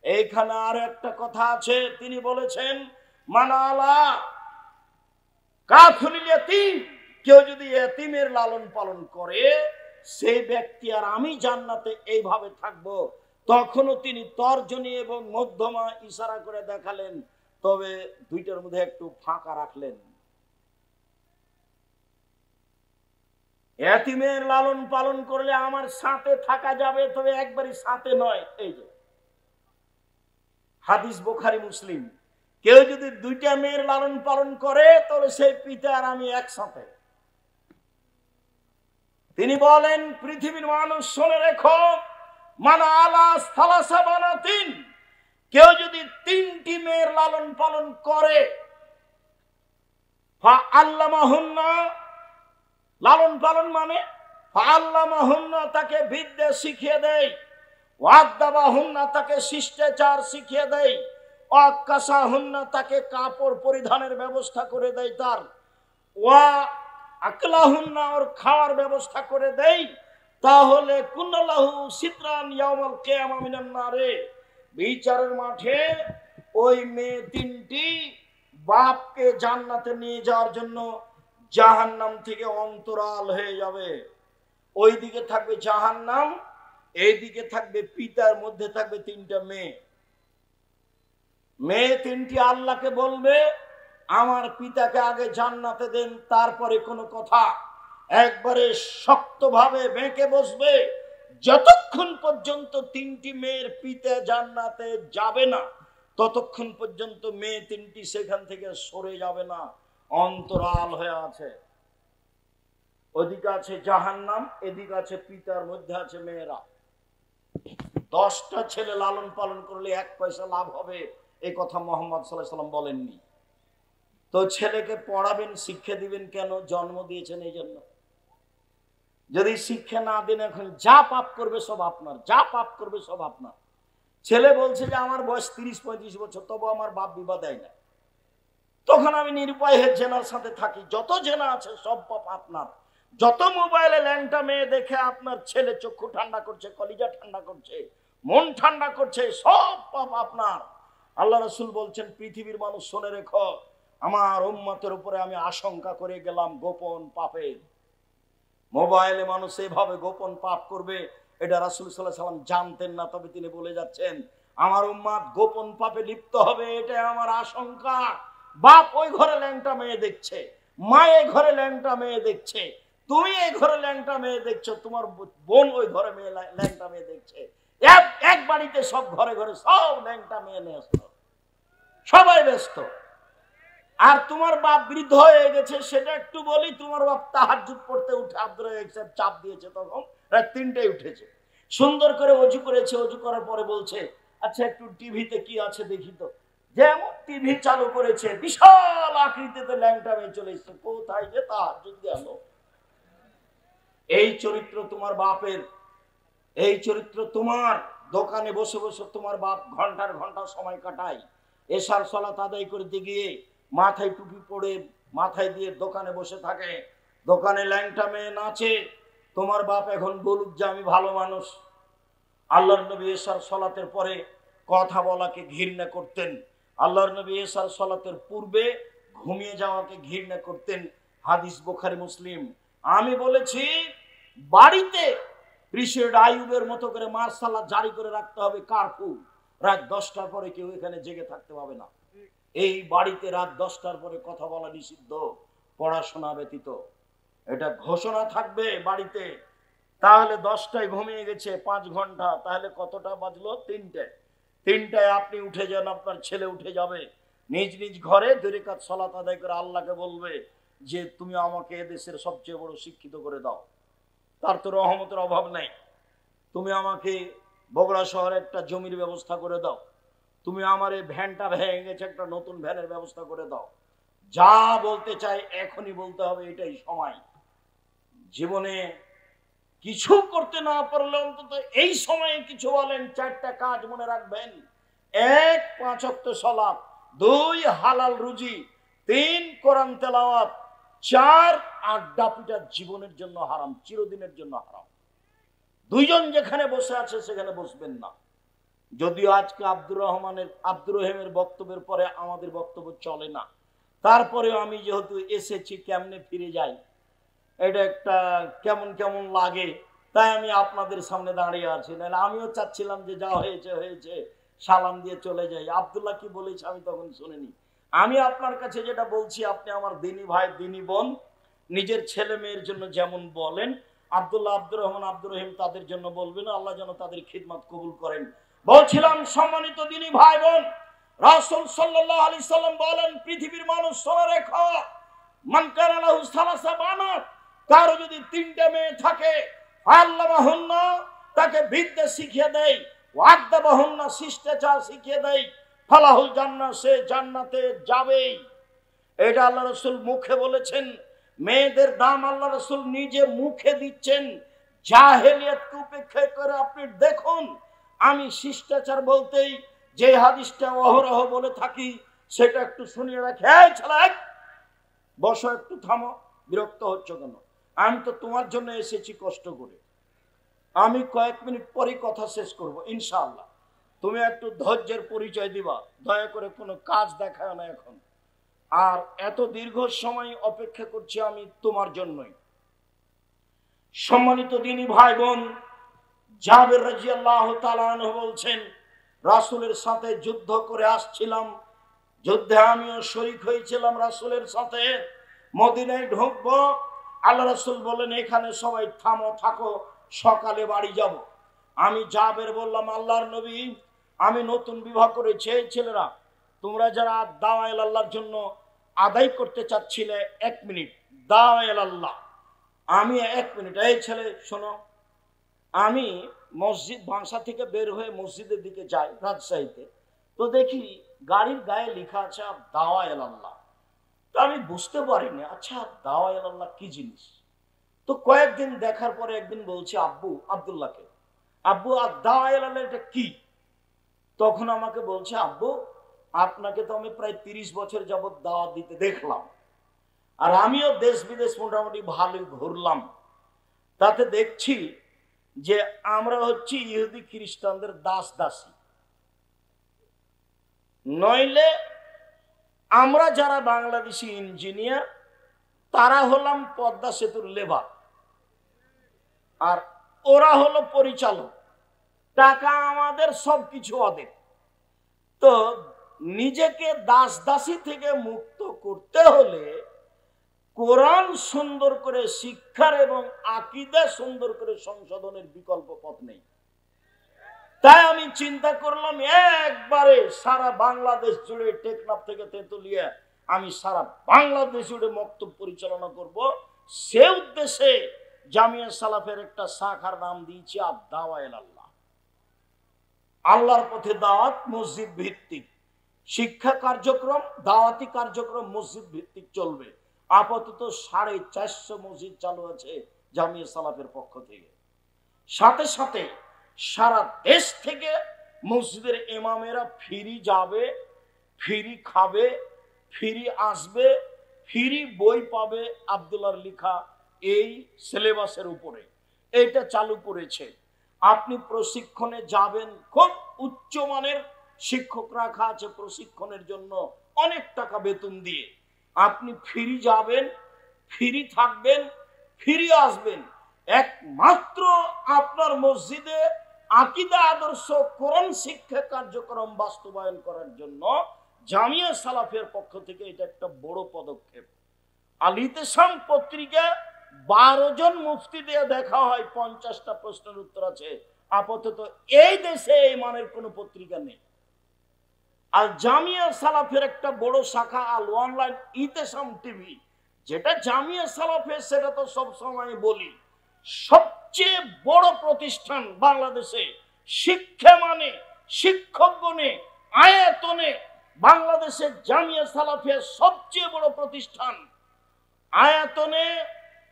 এইখানে আর একটা কথা আছে, তিনি বলেছেন মানালা কাফুলিল ইয়াতীম, কেউ যদি এতিমের লালন পালন করে, সেই ব্যক্তি আর আমি জান্নাতে এইভাবে থাকব। তখনও তিনি তর্জনী এবং মধ্যমা ইশারা করে দেখালেন, তবে দুইটার মধ্যে একটু ফাঁকা রাখলেন। এতিমের লালন পালন করলে আমার সাথে থাকা যাবে, তবে একবারই সাথে নয়। এই যে হাদিস বুখারী মুসলিম, কেউ যদি দুইটা মেয়ের লালন পালন করে, তাহলে সেই পিতা আর আমি একসাথে। তিনি বলেন পৃথিবীর মানুষ শুনে রেখো, মানা আলা সালাসা বানাতিন, কেউ যদি তিনটি মেয়ের লালন পালন করে, ফা আল্লামাহুন্না, লালন পালন মানে ফা আল্লামাহুন্না, তাকে বিদ্যা শিখিয়ে দেয়, ওয়াদাবাহুন্না, তাকে শিষ্টাচার শিখিয়ে দেয়, ওয়াকাসাহুন্না, তাকে কাপড় পরিধানের ব্যবস্থা করে দেয়, তার ওয়া আকলাহুন্না, ওর খাওয়ার ব্যবস্থা করে দেই, তাহলে কুনাল্লাহু সিতরান ইয়াউমাল কিয়ামা মিনান নারে, বিচারের মাঠে ওই মেয়ে তিনটি বাপকে জান্নাতে নিয়ে যাওয়ার জন্য জাহান্নাম থেকে অন্তরাল হয়ে যাবে। ওইদিকে থাকবে জাহান্নাম, এইদিকে থাকবে পিতার, মধ্যে থাকবে তিনটা মেয়ে। মেয়ে তিনটি আল্লাহকে বলবে আমার পিতাকে আগে জান্নাতে দেন, তারপরে কোনো কথা। একবারে শক্তভাবে বেঁকে বসবে, যতক্ষণ পর্যন্ত তিনটি মেয়ের পিতা জান্নাতে যাবে না ততক্ষণ পর্যন্ত মেয়ে তিনটি সেখান থেকে সরে যাবে না, অন্তরাল হয়ে আছে। ওদিকে আছে জাহান্নাম, এদিকে আছে পিতার, মধ্যে আছে মেয়েরা। 10টা ছেলে লালন পালন করলে 1 পয়সা লাভ হবে, এই কথা মুহাম্মদ সাল্লাল্লাহু আলাইহি ওয়াসাল্লাম বলেননি। তো ছেলেকে পড়াবেন, শিক্ষা দিবেন কেন? জন্ম দিয়েছেন এই জন্য। যদি শিক্ষা না দেন, এখন যা পাপ করবে সব আপনার, যা পাপ করবে সব আপনার। ছেলে বলছে যে আমার বয়স 30-35 বছর, তবু আমার বাপ বিবাহ দেয় না, তখন আমি নিরুপায় হয়ে জেনার সাথে থাকি। যত জেনা আছে সব পাপ আপনার। যত মোবাইলে ল্যাংটা মেয়ে দেখে আপনার ছেলে চক্ষু ঠান্ডা করছে, কলিজা ঠান্ডা করছে, মন ঠান্ডা করছে, সব পাপ আপনার। আল্লাহ রাসূল বলছেন, পৃথিবীর মানুষ শুনে রেখো, আমার উম্মতের উপরে আমি আশঙ্কা করে গেলাম গোপন পাপের। মোবাইলে মানুষ এভাবে গোপন পাপ করবে, এটা রাসূল সাল্লাল্লাহু আলাইহি ওয়াসাল্লাম জানতেন না, তবে তিনি বলে যাচ্ছেন আমার উম্মত গোপন পাপে লিপ্ত হবে, এটা আমার আশঙ্কা। বাপ ওই ঘরে ল্যাংটা মেয়ে দেখছে, মা এই ঘরে ল্যাংটা মেয়ে দেখছে, তুমি এই ঘরে ল্যাংটা মেয়ে দেখছো, তোমার বোন ওই ঘরে ল্যাংটা মেয়ে দেখছে, এক বাড়িতে সব ঘরে ঘরে সব ল্যাংটা মেয়ে ব্যস্ত, সবাই ব্যস্ত। আর তোমার বাপ বৃদ্ধ হয়ে গেছে, সেটা একটু বলি। তোমার বাপ তাহাজ্জুদ পড়তে উঠে আব্দুর রাজ্জাক সাহেব চাপ দিয়েছে, তখন রাত 3টায় উঠেছে, সুন্দর করে ওযু করেছে, ওযু করার পরে বলছে আচ্ছা একটু টিভিতে কি আছে দেখি তো। যেমন টিভি চালু করেছে, বিশাল আকৃতিতে ল্যাংটা মেয়ে চলে এসেছে, কোথায় যে তাহাজ্জুদ গেল। এই চরিত্র তোমার বাপের, এই চরিত্র তোমার। দোকানে বসে বসে তোমার বাপ ঘন্টার ঘন্টা সময় কাটায়, এশার সালাত আদায় করতে গিয়ে মাথায় টুপি পরে মাথায় দিয়ে দোকানে বসে থাকে, দোকানে ল্যাংটা মেয়ে নাচে। তোমার বাপ এখন বলুক যে আমি ভালো মানুষ। আল্লাহর নবী এশার সালাতের পরে কথা বলাকে ঘৃণা করতেন, আল্লাহর নবী এশার সালাতের পূর্বে ঘুমিয়ে যাওয়াকে ঘৃণা করতেন। হাদিস বুখারী মুসলিম। আমি বলেছি বাড়িতে প্রিসিডেন্ট আইয়ুবের মতো করে মার্শাল জারি করে রাখতে হবে, কারফিউ। রাত 10টার পরে কেউ এখানে জেগে থাকতে পাবে না। এই বাড়িতে রাত 10টার পরে কথা বলা নিষিদ্ধ, পড়াশোনা ব্যতীত, এটা ঘোষণা থাকবে বাড়িতে। তাহলে 10টায় ঘুমিয়ে গেছে 5 ঘন্টা, তাহলে কতটা বাজলো? 3টায় আপনি উঠে যান, আপনার ছেলে উঠে যাবে, নিজ নিজ ঘরে 2 রাকাত সালাত আদায় করে আল্লাহকে বলবে যে তুমি আমাকে এদেশের সবচেয়ে বড় শিক্ষিত করে দাও, তার তো রহমতের অভাব নাই। তুমি আমাকে বগুড়া শহরে একটা জমির ব্যবস্থা করে দাও, তুমি আমার এই ভ্যানটা ভেঙে গেছে, একটা নতুন ভ্যানের ব্যবস্থা করে দাও। যা বলতে চাই এখনই বলতে হবে, এটাই সময়। জীবনে কিছু করতে না পারলে অন্তত এই সময়ে কিছু বলেন। 4টা কাজ মনে রাখবেন: 1 5 ওয়াক্ত সালাত, 2 হালাল রুজি, 3 কোরআন তেলাওয়াত, 4 আড্ডা পিটা জীবনের জন্য হারাম, চিরদিনের জন্য হারাম। 2 জন যেখানে বসে আছে সেখানে বসবেন না। যদিও আজকে আব্দুর রহিমের বক্তব্যের পরে আমাদের বক্তব্য চলে না, তারপরেও আমি যেহেতু এসেছি, কেমনে ফিরে যাই এটা একটা কেমন কেমন লাগে, তাই আমি আপনাদের সামনে দাঁড়িয়ে আছি। নাহলে আমিও চাচ্ছিলাম যে যা হয়েছে হয়েছে, সালাম দিয়ে চলে যাই। আব্দুল্লাহ কি বলেছে আমি তখন শুনিনি। আমি আপনার কাছে যেটা বলছি, আপনি আমার দিনী ভাই দিনী বোন, নিজের ছেলে মেয়ের জন্য যেমন বলেন, আব্দুল্লাহ, আব্দুর রহমান, আব্দুর রহিম তাদের জন্য বলবেন, আল্লাহ যেন তাদের খিদমত কবুল করেন। বলছিলাম সম্মানিত দিনী ভাই বোন, রাসূল সাল্লাল্লাহু আলাইহি সাল্লাম বলেন পৃথিবীর মানুষ শুনে রেখো, মান কানা লাহু সালাসা বানাত, কারো যদি 3টে মেয়ে থাকে, আল্লামাহুন্না, তাকে বিদ্যা শিখিয়ে দেয়, ওয়াদাবাহুন্না, শিষ্টাচার শিখিয়ে দেয়, ফালাহুল জান্নাহ, সে জান্নাতে যাবেই। এটা আল্লাহ রাসূল মুখে বলেছেন। মেয়েদের দাম আল্লাহ রাসূল নিজে মুখে দিচ্ছেন। জাহেলিয়াতকে উপেক্ষা করে আপনি দেখুন, আমি শিষ্টাচার বলতেই যে হাদিসটা অহরহ বলে থাকি সেটা একটু শুনিয়ে রাখি। এই ছেলে, বসো, একটু থামো, বিরক্ত হচ্ছ কেন? আমি তো তোমার জন্য এসেছি কষ্ট করে। আমি কয়েক মিনিট পরেই কথা শেষ করব ইনশাআল্লাহ। তুমি একটু ধৈর্যের পরিচয় দিবা, দয়া করে কোনো কাজ দেখায় না এখন। আর এত দীর্ঘ সময় অপেক্ষা করছি আমি তোমার জন্যই। সম্মানিত দিনী ভাই বোন, জাবের রাদিয়াল্লাহু তাআলা আনহু বলছেন, রাসূলের সাথে যুদ্ধ করে আসছিলাম, যুদ্ধে আমিও শরীক হয়েছিলাম রাসূলের সাথে। মদিনায় ঢুকবো, আল্লাহ রাসূল বলেন এখানে সবাই থামো, থাকো, সকালে বাড়ি যাব। আমি জাবের বললাম, আল্লাহর নবী, আমি নতুন বিবাহ করেছি, এই ছেলেরা তোমরা যারা দাওয়াত আল্লাহর জন্য আদায় করতে চাচ্ছিলে, 1 মিনিট দাওয়াত আল্লাহ। আমি 1 মিনিট, এই ছেলে শোনো, আমি মসজিদ বাংশা থেকে বের হয়ে মসজিদের দিকে যাই রাজশাহীতে, তো দেখি গাড়ির গায়ে লেখা আছে দাওয়াত আল্লাহ। তো আমি বুঝতে পারিনি, আচ্ছা দাওয়াত আল্লাহ কি জিনিস। তো কয়েকদিন দেখার পরে একদিন বলছি আব্বু, আব্দুল্লাহকে, আব্বু আর দাওয়াত আল্লাহ এটা কি? তখন আমাকে বলছে, আব্বু আপনাকে তো আমি প্রায় 30 বছর যাবত দাওয়াত দিতে দেখলাম, আর আমিও দেশ বিদেশ মোটামুটি ভালোই ঘুরলাম, তাতে দেখছি যে আমরা হচ্ছি ইহুদি খ্রিস্টানদের দাস দাসী। নইলে আমরা যারা বাংলাদেশি ইঞ্জিনিয়ার তারা হলাম পদ্মা সেতুর লেবার, আর ওরা হলো পরিচালক, টাকা আমাদের, সবকিছু ওদের। তো নিজেকে দাস দাসী থেকে মুক্ত করতে হলে কোরআন সুন্দর করে শিক্ষার এবং আকীদা সুন্দর করে সংশোধনের বিকল্প পথ নেই। তাই আমি চিন্তা করলাম একবারে সারা বাংলাদেশ জুড়ে, টেকনাফ থেকে তেতুলিয়া, আমি সারা বাংলাদেশ জুড়ে মক্তব পরিচালনা করব। সে উদ্দেশ্যে জামিয়া সালাফের একটা শাখার নাম দিয়েছি দাওয়াত আল্লাহ। আল্লাহর পথে দাওয়াত, মসজিদ ভিত্তিক শিক্ষা কার্যক্রম, দাওয়াতি কার্যক্রম মসজিদ ভিত্তিক চলবে। আপাতত 450 মসজিদ চালু আছে জামিয়া সালাফের পক্ষ থেকে। সাথে সাথে সারা দেশ থেকে মসজিদের ইমামেরা ফ্রি যাবে, ফ্রি খাবে, ফ্রি আসবে, ফ্রি বই পাবে আব্দুল্লাহর লেখা এই সিলেবাসের উপরে। এটা চালু করেছে। আপনি প্রশিক্ষণে যাবেন, খুব উচ্চমানের শিক্ষক রাখা আছে প্রশিক্ষণের জন্য, অনেক টাকা বেতন দিয়ে। আপনি ফ্রি যাবেন, ফ্রি থাকবেন, ফ্রি আসবেন। একমাত্র আপনার মসজিদে আকীদা, আদর্শ, কোরআন শিক্ষা কার্যক্রম বাস্তবায়ন করার জন্য জামিয়া সালাফের পক্ষ থেকে এটা একটা বড় পদক্ষেপ। আল ইতিসাম পত্রিকা 12 জন মুফতি দিয়ে দেখা হয়, 50টা প্রশ্নের উত্তর আছে। আপাতত এই দেশে এই মানের কোন পত্রিকা নেই। আর জামিয়া সালাফের একটা বড় শাখা আল অনলাইন ইতিসাম টিভি, যেটা জামিয়া সালাফের, সেটা তো সব সময় বলি সবচেয়ে বড় প্রতিষ্ঠান বাংলাদেশে। শিক্ষা মানে, শিক্ষক গণে, আয়াতনে বাংলাদেশের জামিয়া সালাফের সবচেয়ে বড় প্রতিষ্ঠান। আয়াতনে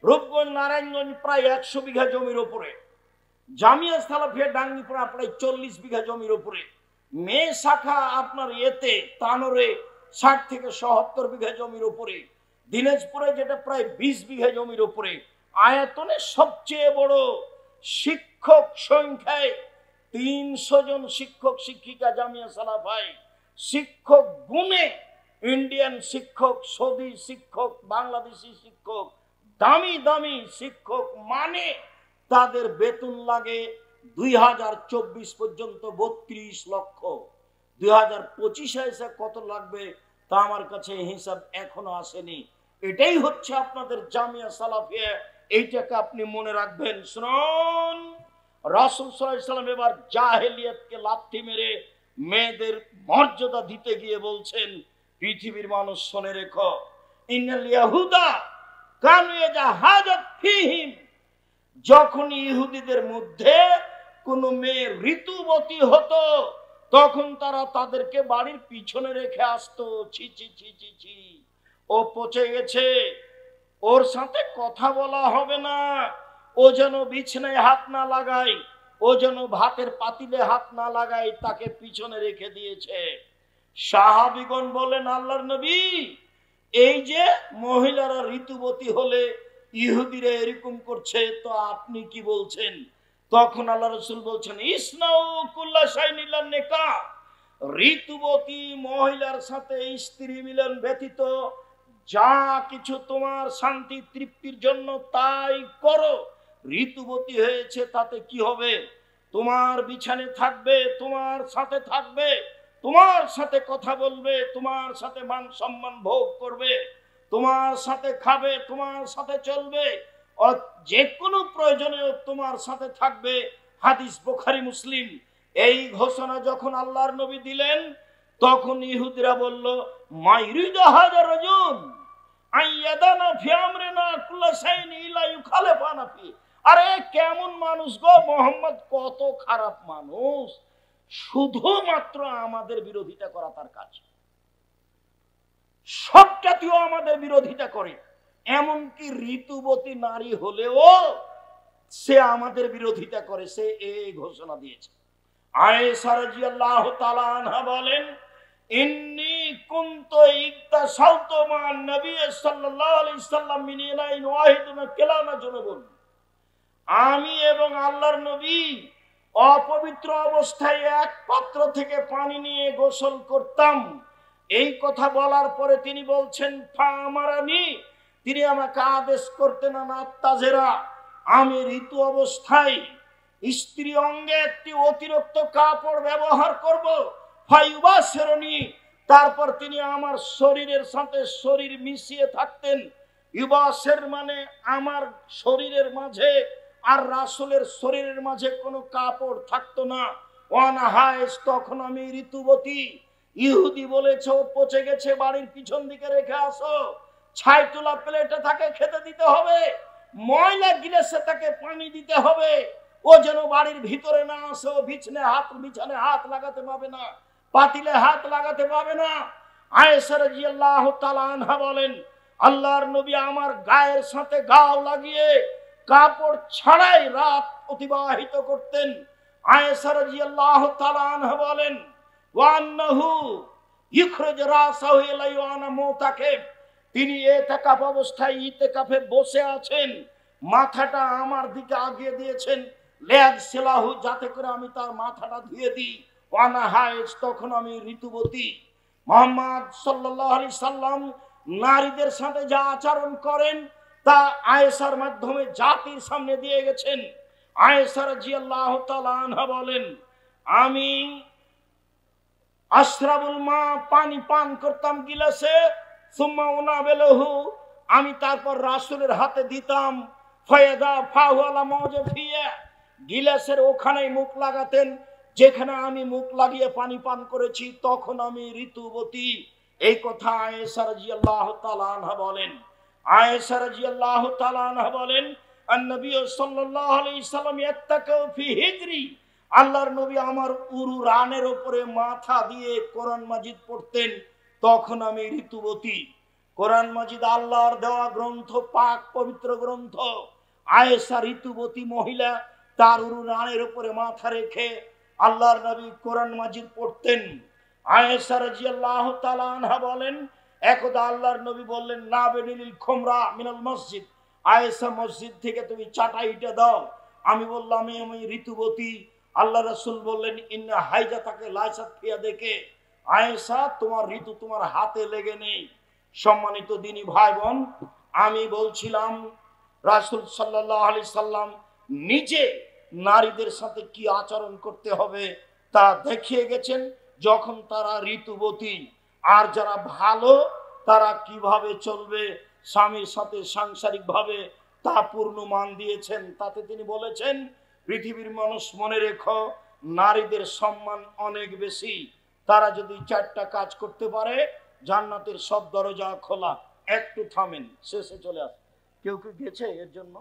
রূপগঞ্জ, নারায়ণগঞ্জ প্রায় 100 বিঘা জমির উপরে, জামিয়া সালাফিয়া ডাঙ্গিপাড়া প্রায় 40 বিঘা জমির উপরে, মেয়ে শাখা আপনার এতে তানোরে 60 থেকে 70 বিঘা জমির উপরে, দিনাজপুরে যেটা প্রায় 20 বিঘা জমির উপরে। আয়তনে সবচেয়ে বড়, শিক্ষক সংখ্যায় 300 জন শিক্ষক শিক্ষিকা জামিয়া সালাফাই। শিক্ষক গুণে ইন্ডিয়ান শিক্ষক, সৌদি শিক্ষক, বাংলাদেশি শিক্ষক, দামি দামি শিক্ষক, মানে তাদের বেতন লাগে 2024 পর্যন্ত 32 লক্ষ। 2025 এসে কত লাগবে তা আমার কাছে হিসাব এখনো আসেনি। এটাই হচ্ছে আপনাদের জামিয়া সালাফিয়া। এইটাকে আপনি মনে রাখবেন। শুনুন, রাসূল সাল্লাল্লাহু আলাইহি ওয়াসাল্লাম এবার জাহেলিয়াতকে লাথি মেরে মেয়েদের মর্যাদা দিতে গিয়ে বলছেন, পৃথিবীর মানুষ শুনে রেখো, ইন্নাল ইয়াহুদা কানু ইয়াজাহাদাত ফীহিম, যখন ইহুদিদের মধ্যে কোন মেয়ে ঋতুবতী হতো তখন তারা তাদেরকে বাড়ির পিছনে রেখে আসতো। ছি ছি ছি ছি ছি, ও পচে গেছে, ওর সাথে কথা বলা হবে না, ও যেন বিছানায় হাত না লাগায়, ও যেন ভাতের পাতিলে হাত না লাগায়, তাকে পিছনে রেখে দিয়েছে। সাহাবীগণ বলেন, আল্লাহর নবী এই যে মহিলারা ঋতুবতী হলে ইহুদিরা এরকম করছে, তো আপনি কি বলছেন? তখন আল্লাহ রাসূল বলছেন, ইসনাউ কুল্লা শাইইন ইল্লা নিকাহ, ঋতুবতী মহিলার সাথে স্ত্রী মিলন ব্যতীত যা কিছু তোমার শান্তি তৃপ্তির জন্য তাই করো। ঋতুবতী হয়েছে তাতে কি হবে? তোমার বিছানে থাকবে, তোমার সাথে থাকবে, তোমার সাথে কথা বলবে, তোমার সাথে মান সম্মান ভোগ করবে, তোমার সাথে খাবে, তোমার সাথে চলবে, যে কোনো প্রয়োজনে তোমার সাথে থাকবে। হাদিস বুখারী মুসলিম। এই ঘোষণা যখন আল্লাহর নবী দিলেন, তখন ইহুদিরা বলল, মাইরিদা হাজার রাজুল আইয়াদানা ফি আমরিনা কুল্লা শাইইন ইলা ইউখালিফানা ফি। আরে কেমন মানুষ গো মোহাম্মদ, কত খারাপ মানুষ, শুধুমাত্র আমাদের বিরোধিতা করা তার কাজ, সবটাতেও আমাদের বিরোধিতা করে। এমনকি ঋতুবতী নারী হলেও সে আমাদের বিরোধিতা করে। সে এই ঘোষণা দিয়েছে। আয়েশা রাদিয়াল্লাহু তাআলা আনহা বলেন, ইন্নী কুনতু ইকতাসালতু মান নবী সাল্লাল্লাহু আলাইহি সাল্লাম মিন ইনাইন ওয়াহিদিন কিলানা জুনুবুন। আমি এবং আল্লাহর নবী অপবিত্র অবস্থায় এক পাত্র থেকে পানি নিয়ে গোসল করতাম। এই কথা বলার পরে তিনি বলছেন, ফামারানি, তিনি আমাকে আদেশ করতেন, আনাত্তাজেরা, আমি ঋতু অবস্থায় স্ত্রী অঙ্গে একটি অতিরিক্ত কাপড় ব্যবহার করব। ফায়ুবাসিরনি, তারপর তিনি আমার শরীরের সাথে শরীর মিশিয়ে থাকতেন। ইউবাসের মানে আমার শরীরের মাঝে আর রাসূলের শরীরের মাঝে কোনো কাপড় থাকতো না। ওয়ানাহাইস, তখন আমি ঋতুবতী। ইহুদি বলেছে ও পচে গেছে, বাড়ির পিছন দিকে রেখে আসো, ছাই তোলা প্লেটে তাকে খেতে দিতে হবে, ময়লা গিলাসে তাকে পানি দিতে হবে, ও যেন বাড়ির ভিতরে না আসে, ও বিছানে হাত লাগাতে পাবে না, পাতিলে হাত লাগাতে পাবে না। আয়েশা রাদিয়াল্লাহু তাআলা আনহা বলেন, আল্লাহর নবী আমার গায়ের সাথে গাও লাগিয়ে কাপড় ছাড়াই রাত অতিবাহিত করতেন। আয়েশা রাদিয়াল্লাহু তাআলা আনহা বলেন, ওয়ান্নাহু ইখরাজ রাসাহু ইলাই ওয়ানা মুতাকিব, তিনি ইতিকাফ অবস্থায় ইতিকাফে বসে আছেন, মাথাটা আমার দিকে আগিয়ে দিয়েছেন, লেগ সেলাহু, যাতে করে আমি তার মাথাটা ধুয়ে দিই। ওয়ানা হাইজ, তখন আমি ঋতুবতী। মুহাম্মদ সাল্লাল্লাহু আলাইহি সাল্লাম নারীদের সাথে যা আচরণ করেন তা আয়েশার মাধ্যমে জাতির সামনে দিয়ে গেছেন। আয়েশা রাদিয়াল্লাহু তাআলা আনহা বলেন, আমি আশরাবুল মা, পানি পান করতাম গিলাসে, সুম্মা উনাবেলহু, আমি তারপর রাসূলের হাতে দিতাম, ফায়াদা ফাহু আলা মাওজাফিয়া, গিলাসের ওখানেই মুখ লাগাতেন যেখানে আমি মুখ লাগিয়ে পানি পান করেছি, তখন আমি ঋতুবতী। এই কথা আয়েশা রাদিয়াল্লাহু তাআলা আনহা বলেন। আয়েশা রাদিয়াল্লাহু তাআলা আনহা বলেন, আন-নবী সাল্লাল্লাহু আলাইহি সাল্লাম ইয়াত্তাকাউ ফি হিজরি, আল্লাহর নবী আমার উরু রানের উপরে মাথা দিয়ে কোরআন মাজিদ পড়তেন, তখন আমি ঋতুবতী। কোরআন মাজিদ আল্লাহর দেওয়া গ্রন্থ, পাক পবিত্র গ্রন্থ। আয়েশা ঋতুবতী মহিলা, তার উরু রানের উপরে মাথা রেখে আল্লাহর নবী কোরআন মাজিদ পড়তেন। আয়েশা রাদিয়াল্লাহু তাআলা আনহা বলেন, একদা আল্লাহর নবী বললেন, নাবিনিল খুমরা মিনাল মসজিদ, আয়েশা মসজিদ থেকে তুমি চাটাইটা দাও। আমি বললাম, আমি ঋতুবতী। আল্লাহ রাসূল বললেন, ইন্না হাইজাতাকে লাইসাত ফিয়া, দেখে আয়েশা, তোমার ঋতু তোমার হাতে লেগে নেই। সম্মানিত দিনী ভাই বোন, আমি বলছিলাম রাসূল সাল্লাল্লাহু আলাইহি সাল্লাম নিজে নারীদের সাথে কি আচরণ করতে হবে তা দেখিয়ে গেছেন যখন তারা ঋতুবতী। আর যারা ভালো তারা কিভাবে চলবে স্বামীর সাথে সাংসারিক ভাবে তা পূর্ণ মান দিয়েছেন। তাতে তিনি বলেছেন, পৃথিবীর মানুষ মনে রেখো, নারীদের সম্মান অনেক বেশি। তারা যদি 4টা কাজ করতে পারে, জান্নাতের সব দরজা খোলা। একটু থামেন, শেষে চলে আসে। কেউ কেউ গেছে এর জন্য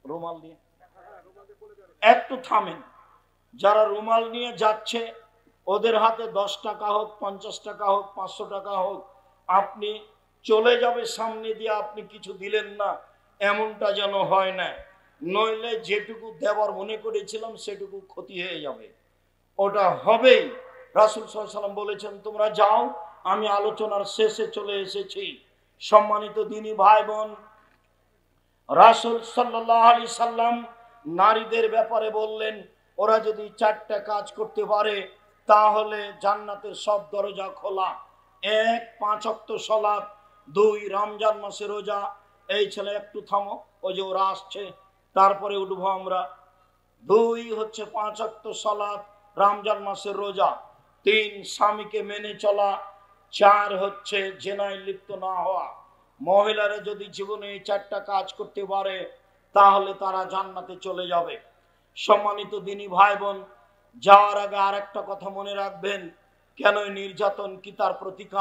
রুমাল নিয়ে, একটু থামেন। যারা রুমাল নিয়ে যাচ্ছে ওদের হাতে 10 টাকা হোক, 50 টাকা হোক, 500 টাকা হোক, আপনি চলে যাবে সামনে দিয়ে, আপনি কিছু দিলেন না, এমনটা যেন হয় না। নইলে যেটুকু দেওয়ার মনে করেছিলাম সেটুকু ক্ষতি হয়ে যাবে, ওটা হবেই। রাসূল সাল্লাল্লাহু আলাইহি সাল্লাম বলেছেন, তোমরা যাও, আমি আলোচনার শেষে চলে এসেছি। সম্মানিত দিনী ভাই বোন, রাসূল সাল্লাল্লাহু আলাইহি সাল্লাম নারীদের ব্যাপারে বললেন, ওরা যদি 4টা কাজ করতে পারে তাহলে জান্নাতের সব দরজা খোলা। 1, 5 ওয়াক্ত সালাত, 2, রমজান মাসে রোজা। এই ছেলে একটু থামো, ওই যে ওরা আসছে, তারপরে উঠবো আমরা। 2 হচ্ছে 5 ওয়াক্ত সালাত, রমজান মাসের রোজা। 3, স্বামীকে মেনে চলা। 4 হচ্ছে জেনায় লিপ্ত না হওয়া। মহিলারা যদি জীবনে এই 4টা কাজ করতে পারে তাহলে তারা জান্নাতে চলে যাবে। সম্মানিত দিনী ভাই বোন, যাওয়ার আগে আর একটা কথা মনে রাখবেন, কেন নির্যাতন, কি তার প্রতিকার।